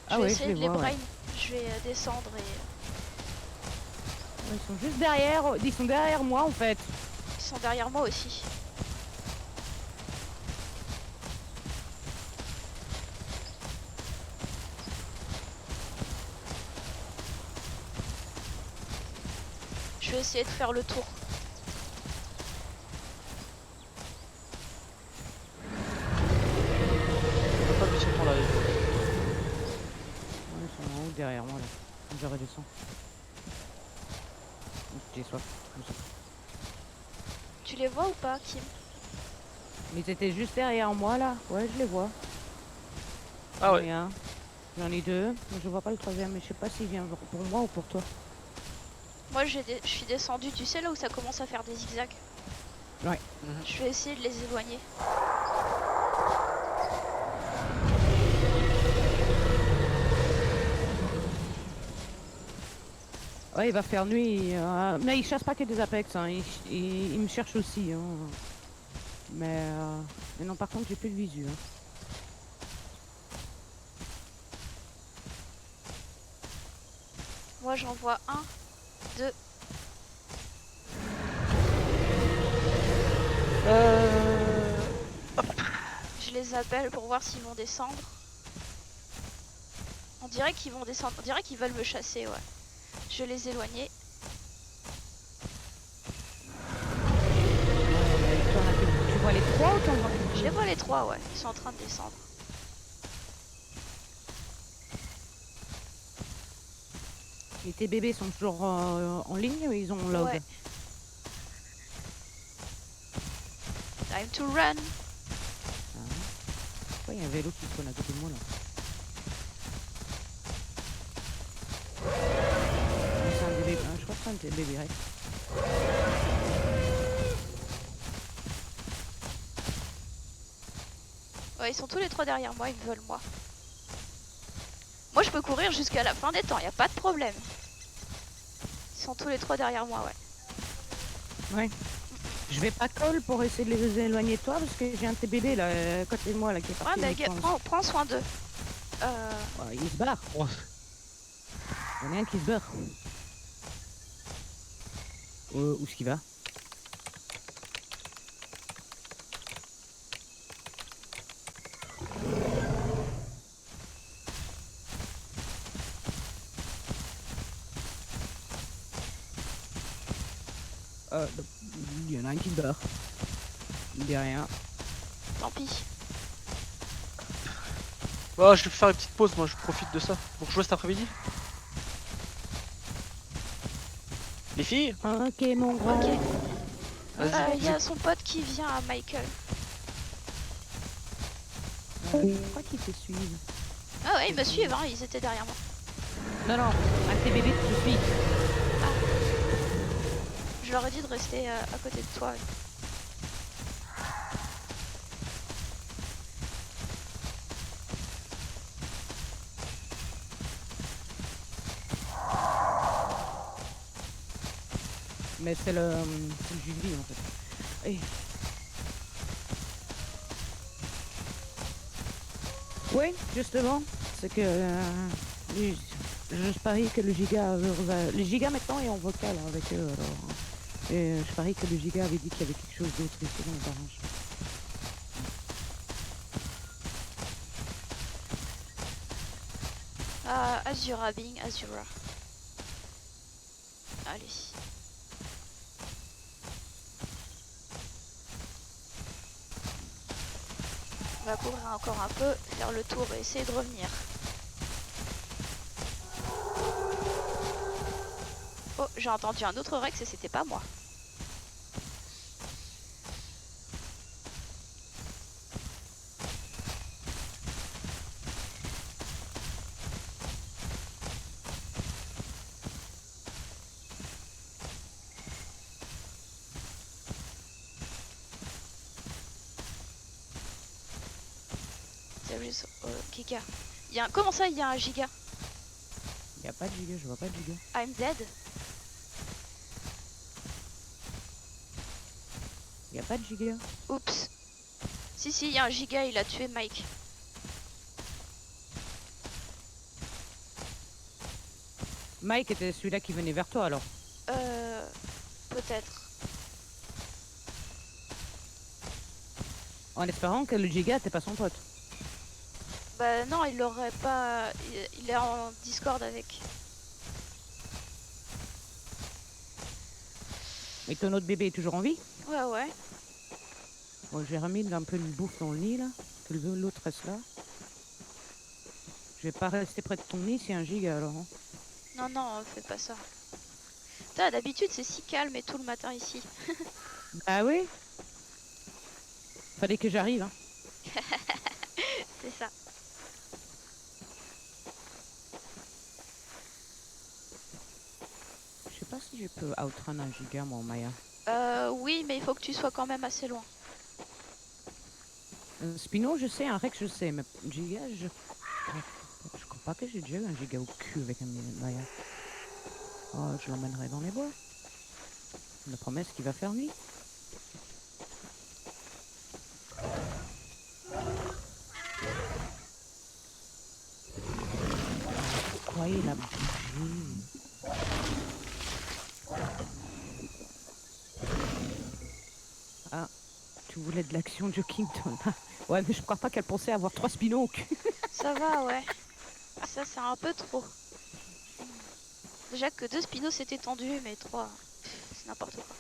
Ah Je vais ouais, je essayer les de les vois. brain. Ouais. Je vais descendre et Ils sont juste derrière. Ils sont derrière moi en fait. ils sont derrière moi aussi. Je vais essayer de faire le tour. On a pas vu sur ton live. Ouais, ils sont en haut derrière moi là. Je redescends. J'ai soif. Comme ça. Tu les vois ou pas, Kim? Ils étaient juste derrière moi là. Ouais, je les vois. Ah J'en ai ouais. un. J'en ai deux. Mais je vois pas le troisième. Mais je sais pas s'il vient pour moi ou pour toi. Moi, je suis descendue, tu sais, là où ça commence à faire des zigzags. Ouais. Je vais essayer de les éloigner. Ouais, il va faire nuit. Mais il chasse pas que des apex. Hein. Il me cherche aussi. Hein. Mais non, par contre, j'ai plus de visu. Hein. Moi, j'en vois 1, 2. Je les appelle pour voir s'ils vont descendre. On dirait qu'ils vont descendre. On dirait qu'ils veulent me chasser, ouais. Je vais les éloigner. Tu vois les trois ou t'en vois Je les vois les 3, ouais. Ils sont en train de descendre. Et tes bébés sont toujours en ligne ou ils ont log? Ouais. Time to run. Ouais, il y a un vélo qui spawn à côté de moi là. C'est un bébé. Je crois que c'est un bébé Rex. Ouais, ils sont tous les 3 derrière moi, ils me veulent moi. Moi, je peux courir jusqu'à la fin des temps, y a pas de problème. Ils sont tous les 3 derrière moi, ouais. Ouais. Je vais pas call pour essayer de les éloigner de toi parce que j'ai un de tes bébés là à côté de moi là qui est Ouais, parti. mais je pense. prends soin d'eux. Ouais, il se barre. Oh. Il y en a un qui se barre. Où est-ce qu'il va? Il y en a un qui se barre. Il dit rien. Tant pis. Bah, je vais faire une petite pause, moi je profite de ça pour jouer cet après-midi. Les filles, Ok mon grand. Ok. vas-y. Il y a son pote qui vient à Michael. Je crois qu'ils te suivent. Ah ouais, ils me suivent, hein, ils étaient derrière moi. Non, non, un de tes bébés te suit. Je leur ai dit de rester à côté de toi. Mais c'est le jus de vie en fait. Et... Oui, justement, c'est que je parie que le giga le giga maintenant est en vocal avec eux alors. Et je parie que le giga avait dit qu'il y avait quelque chose d'autre ici dans le barrage. Ah, Azura, Bing, Azura. Allez. On va courir encore un peu, faire le tour et essayer de revenir. Oh, j'ai entendu un autre Rex et c'était pas moi. C'est juste Giga. Comment ça, il y a un giga? Il n'y a pas de giga, je vois pas de giga. I'm dead. Il n'y a pas de giga. Oups. Si, il y a un giga, il a tué Mike. Mike était celui-là qui venait vers toi alors. Peut-être. En espérant que le giga n'était pas son pote. Bah non, il l'aurait pas... Il est en Discord avec. Mais ton autre bébé est toujours en vie. Ouais. Bon, j'ai remis un peu de bouffe dans le nid là. Que l'autre reste là. Je vais pas rester près de ton nid, c'est un giga alors. Hein. Non, fais pas ça. Putain, d'habitude c'est si calme et tout le matin ici. Ah oui. Fallait que j'arrive. Hein. C'est ça. Je sais pas si je peux outrun un giga moi Maya. Oui, mais il faut que tu sois quand même assez loin. Spino je sais, un Rex je sais, mais giga je crois pas que j'ai déjà eu un giga au cul avec un Maya. Oh, je l'emmènerai dans les bois. La promesse qu'il va faire nuit. Pourquoi il a bougé? Ah, tu voulais de l'action Joe Kington. Ouais, mais je crois pas qu'elle pensait avoir 3 spinos au cul. Ça va, ouais. Ça, c'est un peu trop. Déjà que 2 spinos c'était tendu, mais 3, c'est n'importe quoi.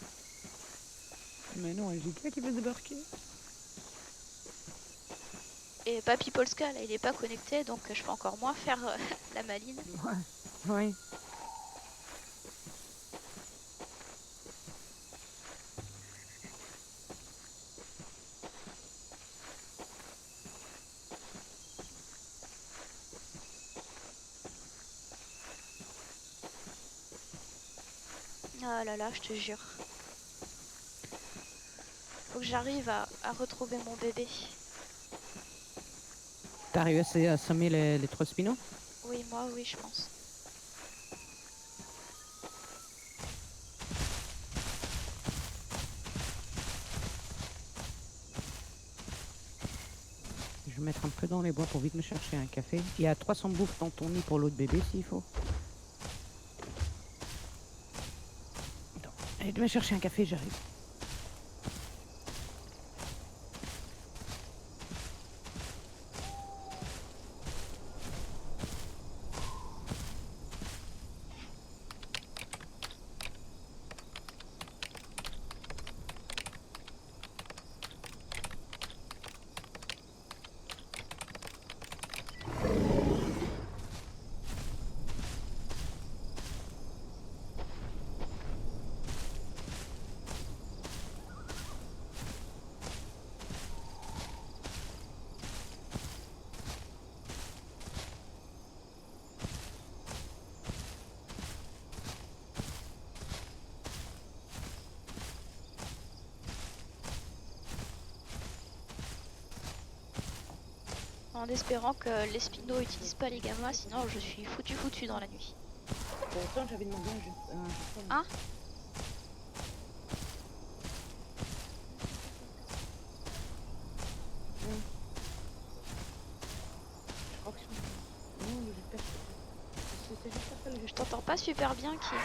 Mais non, un giga qui veut débarquer. Et Papy Polska, là, il est pas connecté, donc je peux encore moins faire la maline. Ouais. Ouais. Ah là là, je te jure. Faut que j'arrive à retrouver mon bébé. T'as réussi à semer les 3 spinos? Oui, moi, oui, je pense. Je vais mettre un peu dans les bois pour vite me chercher un café. Il y a 300 bouffes dans ton nid pour l'autre bébé s'il faut. Allez, je vais chercher un café, j'arrive. En espérant que les spinos utilisent pas les gammas, sinon je suis foutu dans la nuit. Pourtant, j'avais demandé un jeu. Hein? Je crois que c'est... Non, mais j'espère que c'est juste après le jeu. Je t'entends pas super bien qui.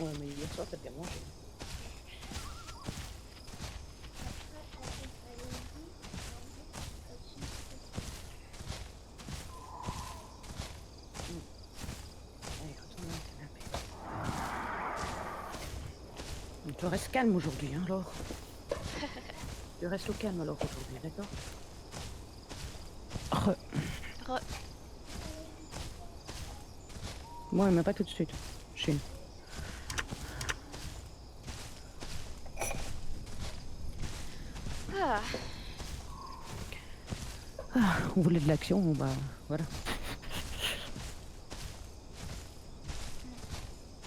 Ouais, mais hier soir, t'as bien mangé. Allez, retourne dans le canapé. Tu restes calme aujourd'hui, hein, alors. Tu restes au calme alors aujourd'hui, d'accord? Re. Ouais, mais pas tout de suite. Chine. Ah, Ah, on voulait de l'action, bon bah voilà.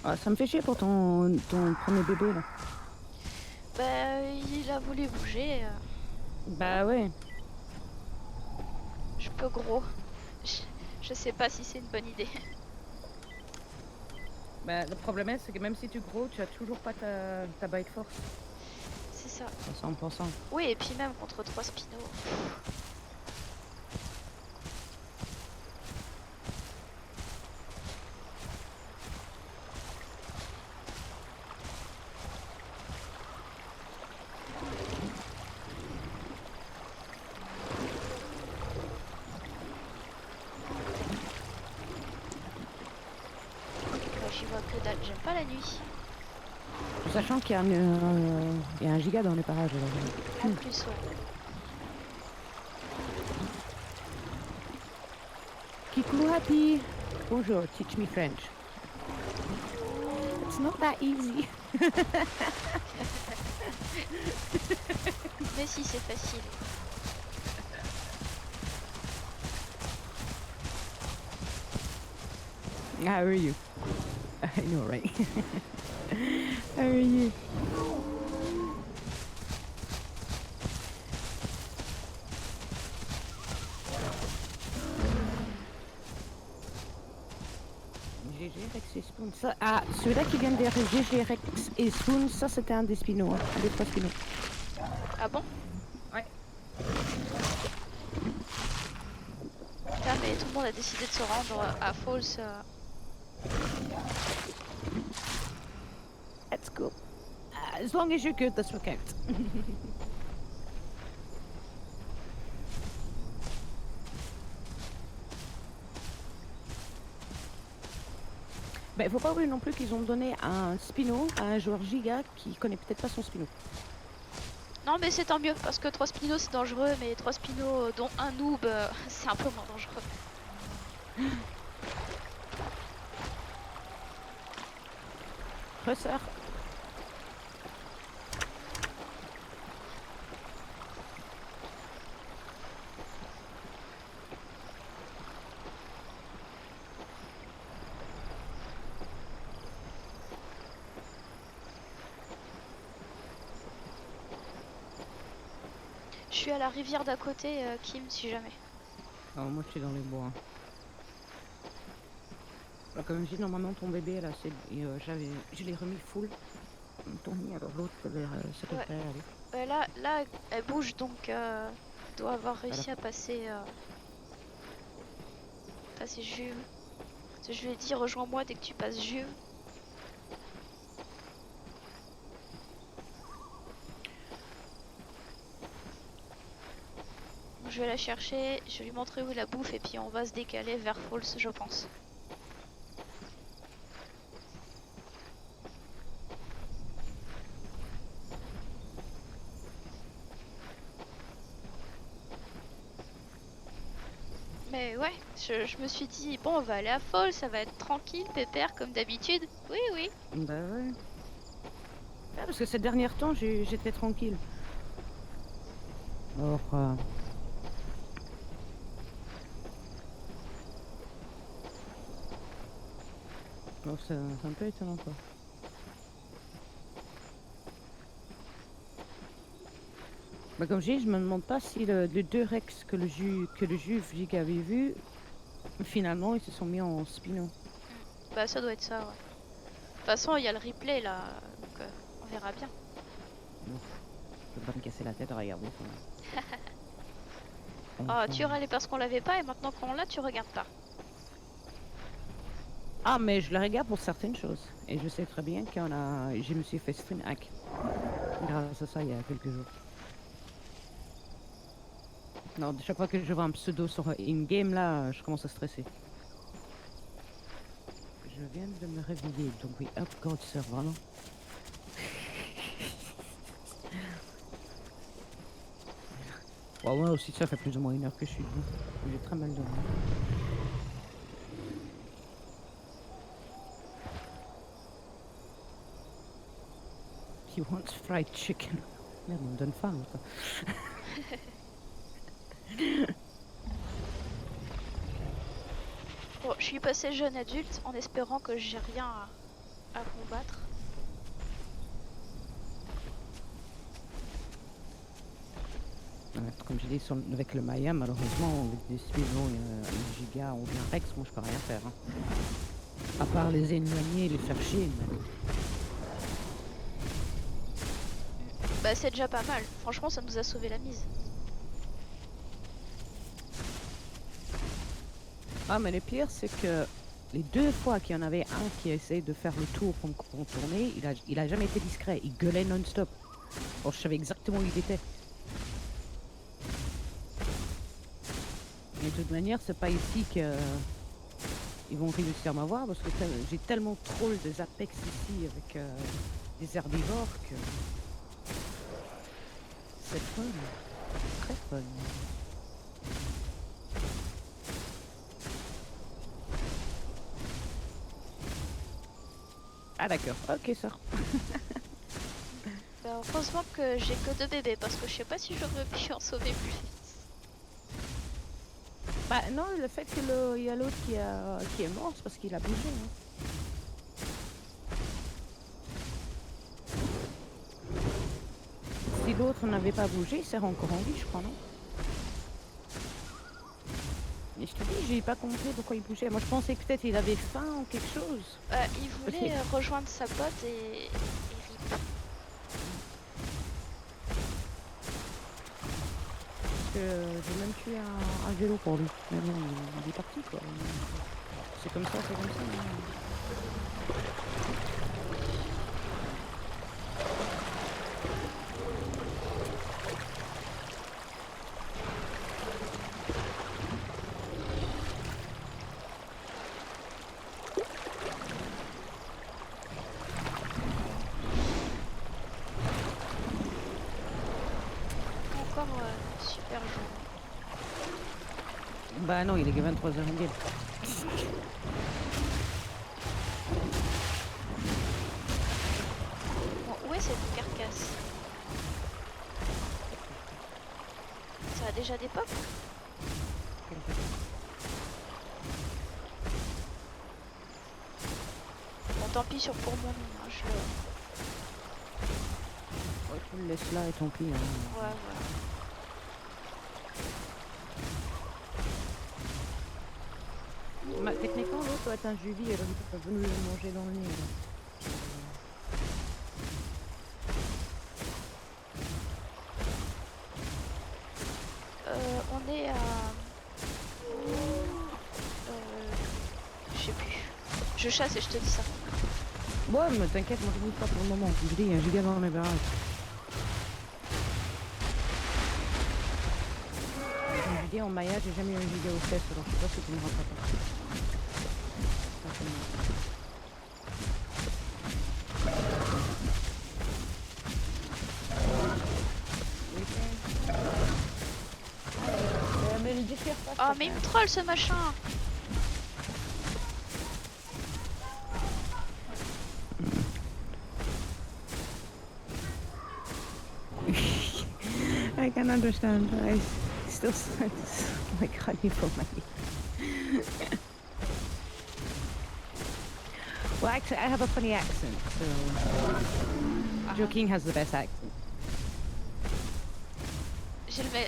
Ah, ça me fait chier pour ton premier bébé là. bah il a voulu bouger. Bah ouais. Je peux gros. Je sais pas si c'est une bonne idée. Bah le problème c'est que même si tu gros, tu as toujours pas ta bite force. C'est ça. À 100%. Oui, et puis même contre 3 spinos. J'y vois que dalle, j'aime pas la nuit. Sachant qu'il y a il y a un giga dans les parages. Alors. En plus, ouais. Kikou happy. Bonjour, teach me French. It's not that easy. Mais si, c'est facile. How are you? I know, right? How are you? GG Rex et Spoon. Ça, ah, celui-là qui vient de dire GG Rex et Spoon, ça c'était un des spinos, hein, un des 3 spinos. Ah bon? Ouais. Putain, mais tout le monde a décidé de se rendre à Falls. Let's go. As long as you're good, that's what counts. Ben, il faut pas oublier non plus qu'ils ont donné un spino à un joueur giga qui connaît peut-être pas son spino. Non, mais c'est tant mieux, parce que 3 spinos c'est dangereux, mais 3 spinos dont un noob, c'est un peu moins dangereux. Ressort. Je suis à la rivière d'à côté, Kim, si jamais. Alors, moi je suis dans les bois. Alors, comme je dis, normalement ton bébé là, je l'ai remis full. Ton nid, alors l'autre, ça devrait Ouais. aller. Là, elle bouge, donc doit avoir réussi à passer Juve. Je lui ai dit, rejoins-moi dès que tu passes Juve. Je vais la chercher, je vais lui montrer où est la bouffe et puis on va se décaler vers Falls, je pense. Mais ouais, je me suis dit, bon, on va aller à Falls, ça va être tranquille, pépère, comme d'habitude. Oui, oui. Bah ouais. Ah, parce que ces derniers temps, j'étais tranquille. Alors, c'est un peu étonnant quoi. Bah, comme je dis, je me demande pas si les deux Rex que le juif Jig avait vu, finalement, ils se sont mis en spino. Bah ça doit être ça, ouais. De toute façon, il y a le replay là, donc on verra bien. Je vais pas me casser la tête à regarder ça. Ah, tu râlais parce qu'on l'avait pas et maintenant qu'on l'a, tu regardes pas. Ah, mais je le regarde pour certaines choses. Et je sais très bien je me suis fait stream hack. Grâce à ça, il y a quelques jours. Non, chaque fois que je vois un pseudo sur in-game, là, je commence à stresser. Je viens de me réveiller, donc oui, hop, God server, non. Bon, moi aussi, ça fait plus ou moins 1 heure que je suis debout. J'ai très mal dormi. He wants fried chicken. Merde, on me donne faim, quoi. Bon, je suis passé jeune adulte en espérant que j'ai rien à combattre. Comme je dis, avec le Maya, malheureusement, avec des suivants, un giga ou bien Rex, moi je peux rien faire. Hein. À part les éloigner et les faire chier. Mais... Bah c'est déjà pas mal. Franchement, ça nous a sauvé la mise. Ah, mais le pire, c'est que les 2 fois qu'il y en avait un qui essayait de faire le tour pour me contourner, il a jamais été discret. Il gueulait non-stop. Or, je savais exactement où il était. Mais de toute manière, c'est pas ici que ils vont réussir à m'avoir parce que j'ai tellement troll des Apex ici avec des herbivores que c'est fun. Très fun. Ah d'accord, ok ça. Bah, heureusement que j'ai que 2 bébés parce que je sais pas si j'aurais pu en sauver plus. Bah non, le fait qu'il y a l'autre qui est mort, c'est parce qu'il a bougé. Hein. Si l'autre n'avait pas bougé, il serait encore en vie, je crois, non? Mais je te dis, j'ai pas compris pourquoi il bougeait. Moi, je pensais que peut-être il avait faim ou quelque chose. Il voulait rejoindre sa pote et rip. Parce que j'ai même tué un vélo pour lui. Mais bon, il est parti, quoi. C'est comme ça, c'est comme ça. Hein. Encore super jour. Bah non, il est que 23h en game. Bon, où est cette carcasse? Ça a déjà des pop? Bon, tant pis pour mon nom, hein, je le... Ouais, tu le laisses là et tant pis. Hein. Ouais, voilà. Bah, techniquement, l'autre doit être un juvie, alors il peut venir le manger dans le nez. On est à... je sais plus. Je chasse et je te dis ça. Ouais, mais t'inquiète, moi je bouge pas pour le moment. Je dis, il y a un giga dans mes baraques. Comme je dis, en Maya, j'ai jamais eu un giga aux fesses, alors je sais pas si tu me rattrapes. Mais le déchire pas. Oh, mais il me troll ce machin! I can understand. I still like honey for money. Well, actually, I have a funny accent, so Joking has the best accent.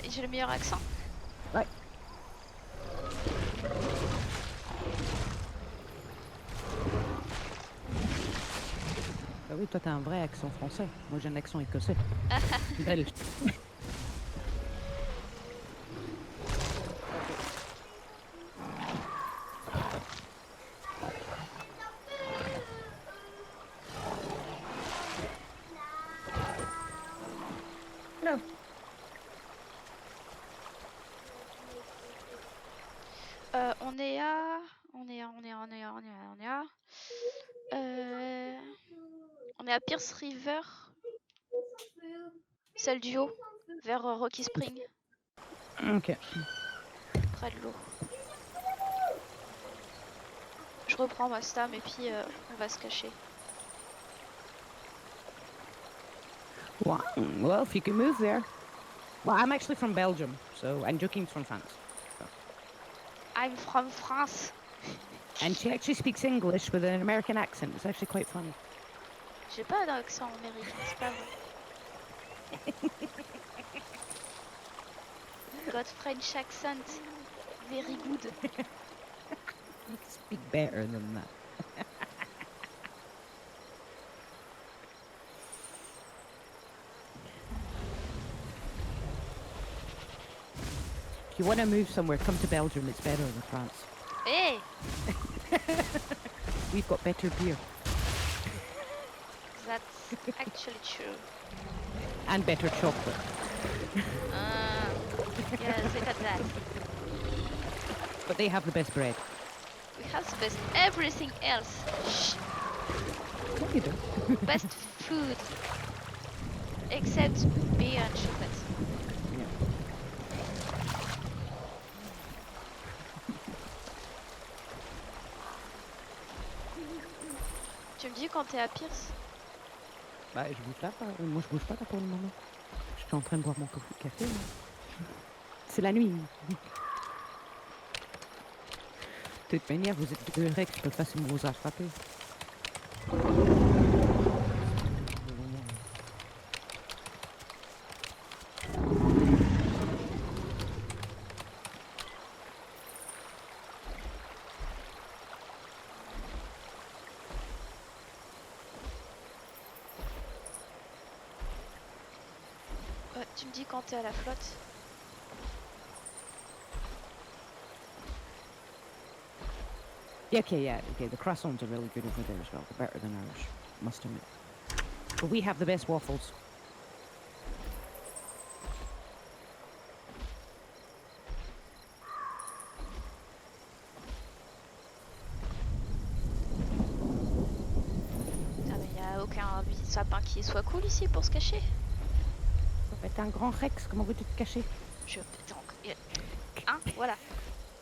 j'ai le meilleur accent. Ouais. Bah oui, toi t'as un vrai accent français. Moi j'ai un accent écossais. Belge. Non. On est à... On est à... On est à Pierce River. Celle du haut. Vers Rocky Spring. Ok. Près de l'eau. Je reprends ma stam et puis on va se cacher. Well, if you can move there. Well, I'm actually from Belgium, so and Joaquin's from France. I'm from France. And she actually speaks English with an American accent. It's actually quite funny. J'ai pas d'accent américain, c'est pas vrai. Got French accent. Very good. You speak better than that. If you want to move somewhere, come to Belgium. It's better than France. Hey, We've got better beer that's actually true. and better chocolate. Yes, look at that. But they have the best bread. We have the best everything else. Shh. No, you don't. Best food. Except beer and chocolate. Tu me dis quand t'es à Pierce? Bah, je bouge là, moi je bouge pas là pour le moment. Je suis en train de boire mon café. Là. C'est la nuit. De toute manière, vous êtes deux Rex, je peux facilement vous attraper. Tu me dis quand t'es à la flotte? Yeah, okay. The croissants are really good over there as well. They're better than ours, must admit. But we have the best waffles. Putain, mais y a aucun sapin qui soit cool ici pour se cacher. Ça va être un grand Rex, comment veux-tu te cacher? Donc, hein, voilà.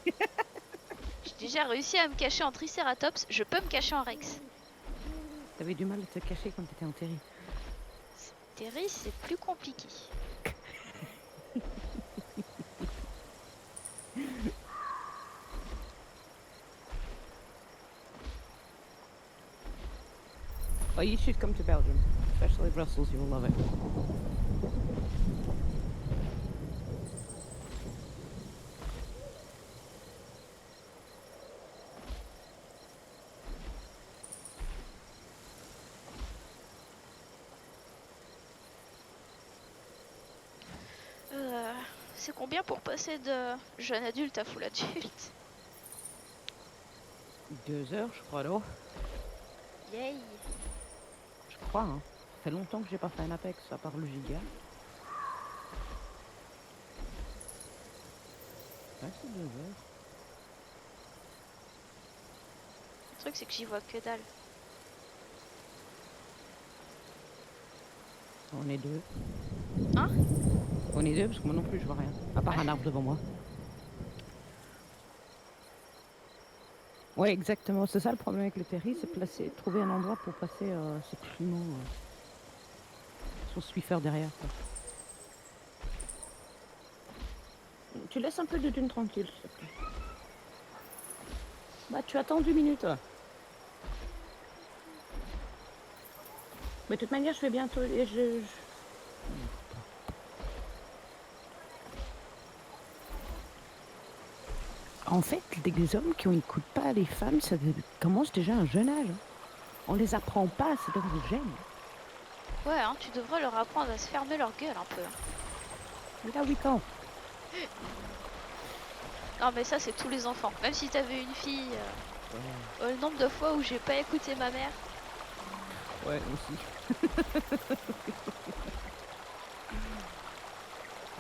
J'ai déjà réussi à me cacher en Triceratops, je peux me cacher en Rex. T'avais du mal à te cacher quand t'étais en Terry. Terry, c'est plus compliqué. Oh, you should come to Belgium, especially Brussels. You will love it. C'est combien pour passer de jeune adulte à full adulte? 2 heures, je crois, là. Yay! Je crois, hein. Ça fait longtemps que j'ai pas fait un Apex, à part le giga. Ouais, c'est 2 heures. Le truc, c'est que j'y vois que dalle. On est deux. Hein? On est deux, parce que moi non plus, je vois rien. À part un arbre devant moi. Ouais, exactement. C'est ça le problème avec le Terry, c'est trouver un endroit pour passer sécurisement son Swiffer derrière. Quoi. Tu laisses un peu de dune tranquille, s'il te plaît. Bah, tu attends 2 minutes. Là. Mais de toute manière, je vais bientôt... En fait, des hommes qui n'écoutent pas les femmes, ça commence déjà à un jeune âge. Hein. On les apprend pas, c'est donc des gènes. Ouais, hein, tu devrais leur apprendre à se fermer leur gueule un peu. Il a 8 ans. Non, mais ça, c'est tous les enfants. Même si t'avais une fille, le nombre de fois où j'ai pas écouté ma mère. Ouais, aussi.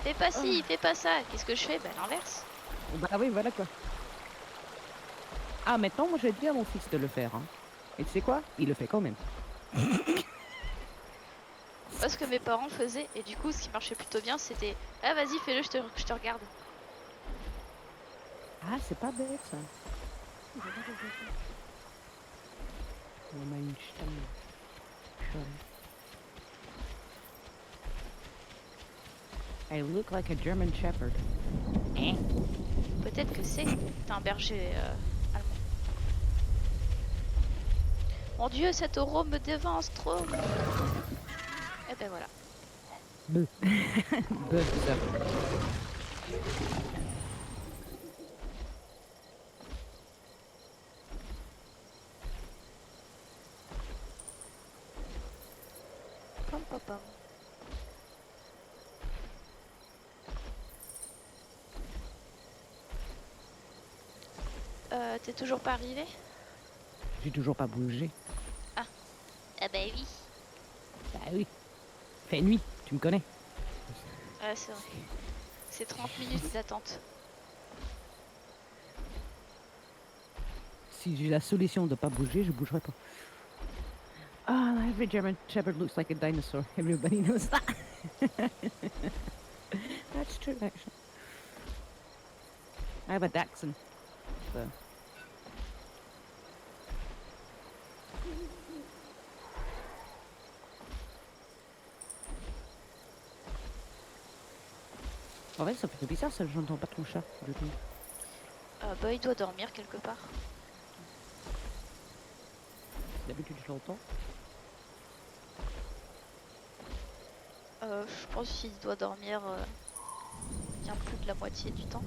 Fais pas ci, fais pas ça. Qu'est-ce que je fais? Ben l'inverse. Bah oui, voilà quoi. Ah, maintenant, moi, je vais dire à mon fils de le faire. Hein. Et tu sais quoi? Il le fait quand même. Parce que mes parents faisaient, et du coup, ce qui marchait plutôt bien, c'était ah, vas-y, fais-le, je te regarde. Ah, c'est pas bête, ça. On a une chaîne. I look like a German Shepherd. Hein? Peut-être que c'est un berger allemand. Mon Dieu, cet taureau me dévance trop. Et ben voilà. Beuh. Beuh, ça. Pom pom pom. T'es toujours pas arrivé? J'ai toujours pas bougé. Ah ben oui. Bah oui. Fait nuit, tu me connais. Ouais, c'est vrai. C'est 30 minutes d'attente. Si j'ai la solution de pas bouger, je bougerai pas. Ah, every German Shepherd looks like a dinosaur. Everybody knows that. That's true, actually. I have a Dachshund. So. En vrai, ça fait bizarre, ça, j'entends pas ton chat. Du tout. Bah, il doit dormir quelque part. D'habitude, je l'entends. Je pense qu'il doit dormir bien plus de la moitié du temps.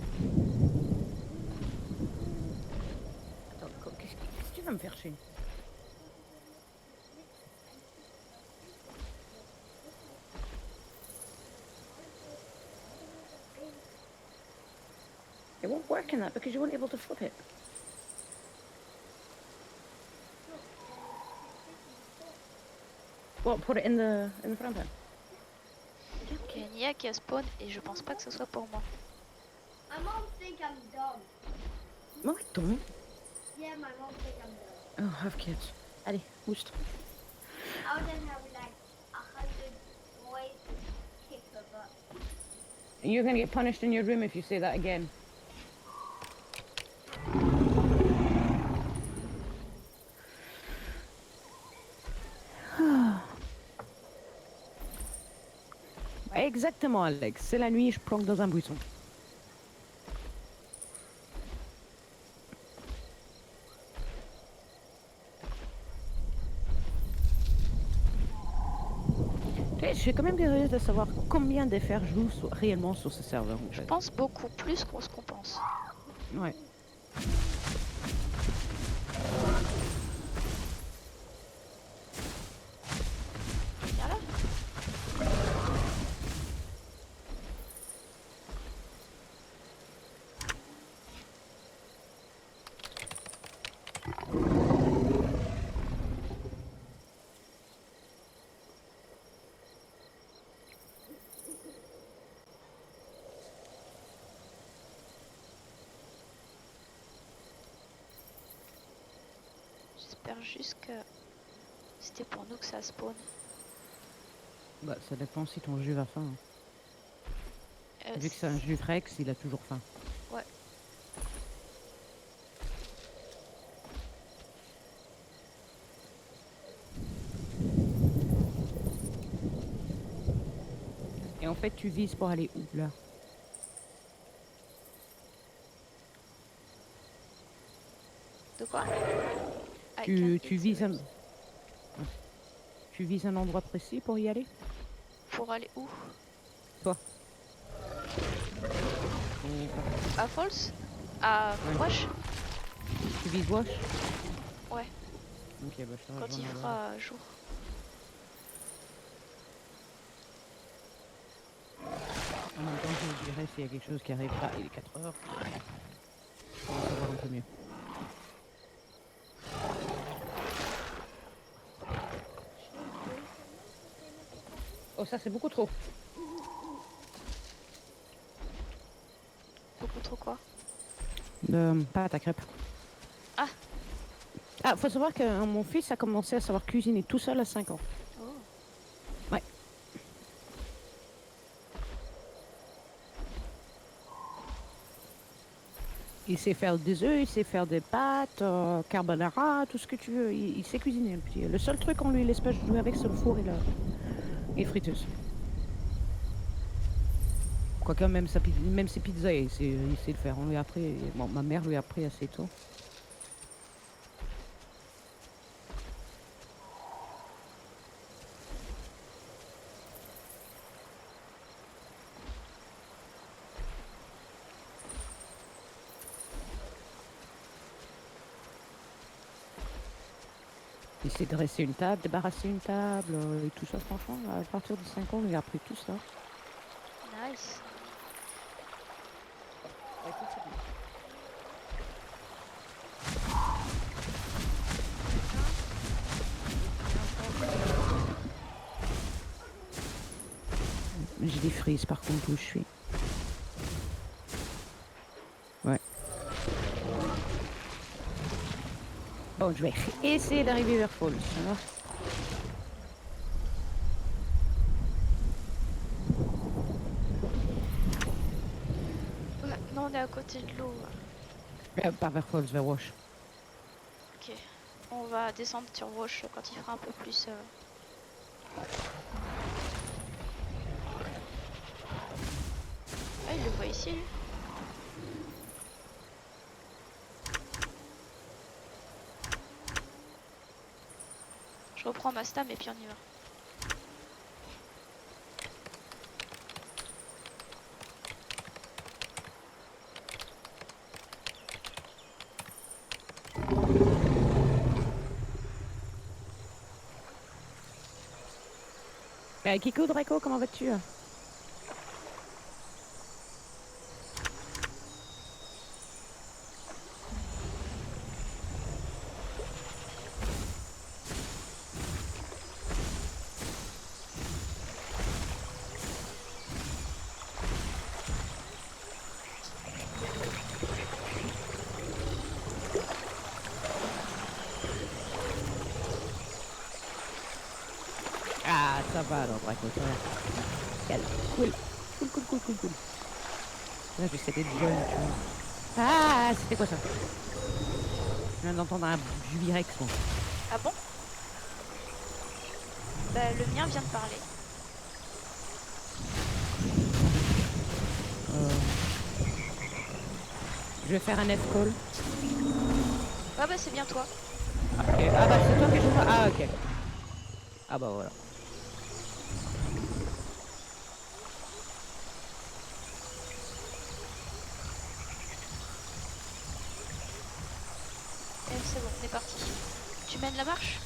Attends, qu'est-ce que tu vas me faire chier? It won't work in that because you won't be able to flip it. What? Put it in the front end. Il y a une IA qui a spawn et je pense pas que ce soit pour moi. My mom think I'm dumb. Non, attends. Yeah, my mom think I'm dumb. Oh, have kids. Allez, boost. I would then have like 100 boys kick her butt. And you're gonna get punished in your room if you say that again. Exactement, Alex. C'est la nuit, je planque dans un buisson. Je suis quand même curieuse de savoir combien d'FR jouent réellement sur ce serveur. En Je fait. pense beaucoup plus qu'on ce qu'on pense. Ouais. Viens là. J'espère juste que c'était pour nous que ça spawn. Bah, ça dépend si ton jus a faim. Hein. Vu que c'est un jus Rex, il a toujours faim. Ouais. Et en fait, tu vises pour aller où, là? De quoi? I Tu can't vises answer. Tu vises un endroit précis pour y aller? Pour aller où? Toi. À Falls? À Ouais. Wash, Tu vises Wash? Ouais. Ok, bah je te quand rejoins il là-bas. fera jour. En même temps, je vous dirai s'il y a quelque chose qui arrive. Ah, il est 4 heures. On va savoir un peu mieux. Oh, ça c'est beaucoup trop. Beaucoup trop quoi. Pas à ta crêpe. Ah. Ah, faut savoir que mon fils a commencé à savoir cuisiner tout seul à 5 ans. Oh. Ouais. Il sait faire des œufs, il sait faire des pâtes, carbonara, tout ce que tu veux. Il sait cuisiner, le petit. Le seul truc qu'on lui laisse pas jouer avec, c'est le four et les friteuses. Quoique même, même ses pizzas, il sait le faire. On lui a appris, bon, ma mère lui a appris assez tôt. Il sait dresser une table, débarrasser une table, et tout ça, franchement, à partir de 5 ans, on lui a appris tout ça. Nice. J'ai des frises par contre où je suis. Ouais. Bon, je vais essayer d'arriver vers Falls. Alors. Ouais, non, on est à côté de l'eau. Pas vers Falls, vers Wash. Ok. On va descendre sur Wash quand il fera un peu plus. Ah, il le voit ici, lui. Je reprends ma stam et puis on y va. Kiko, Draco, comment vas-tu? Ah, ça va alors, Draco, ça va. Calme. Cool. Cool. Là, j'essaie d'être jeune, tu vois. Ah, c'était quoi ça? Je viens d'entendre un Jubirex, moi. Ah bon? Bah, le mien vient de parler. Je vais faire un F-call. Ah bah, c'est bien toi. Ok. Ah bah, c'est toi que je vois. Ah, ok. Ah bah, voilà. C'est bon, on est parti. Tu mènes la marche?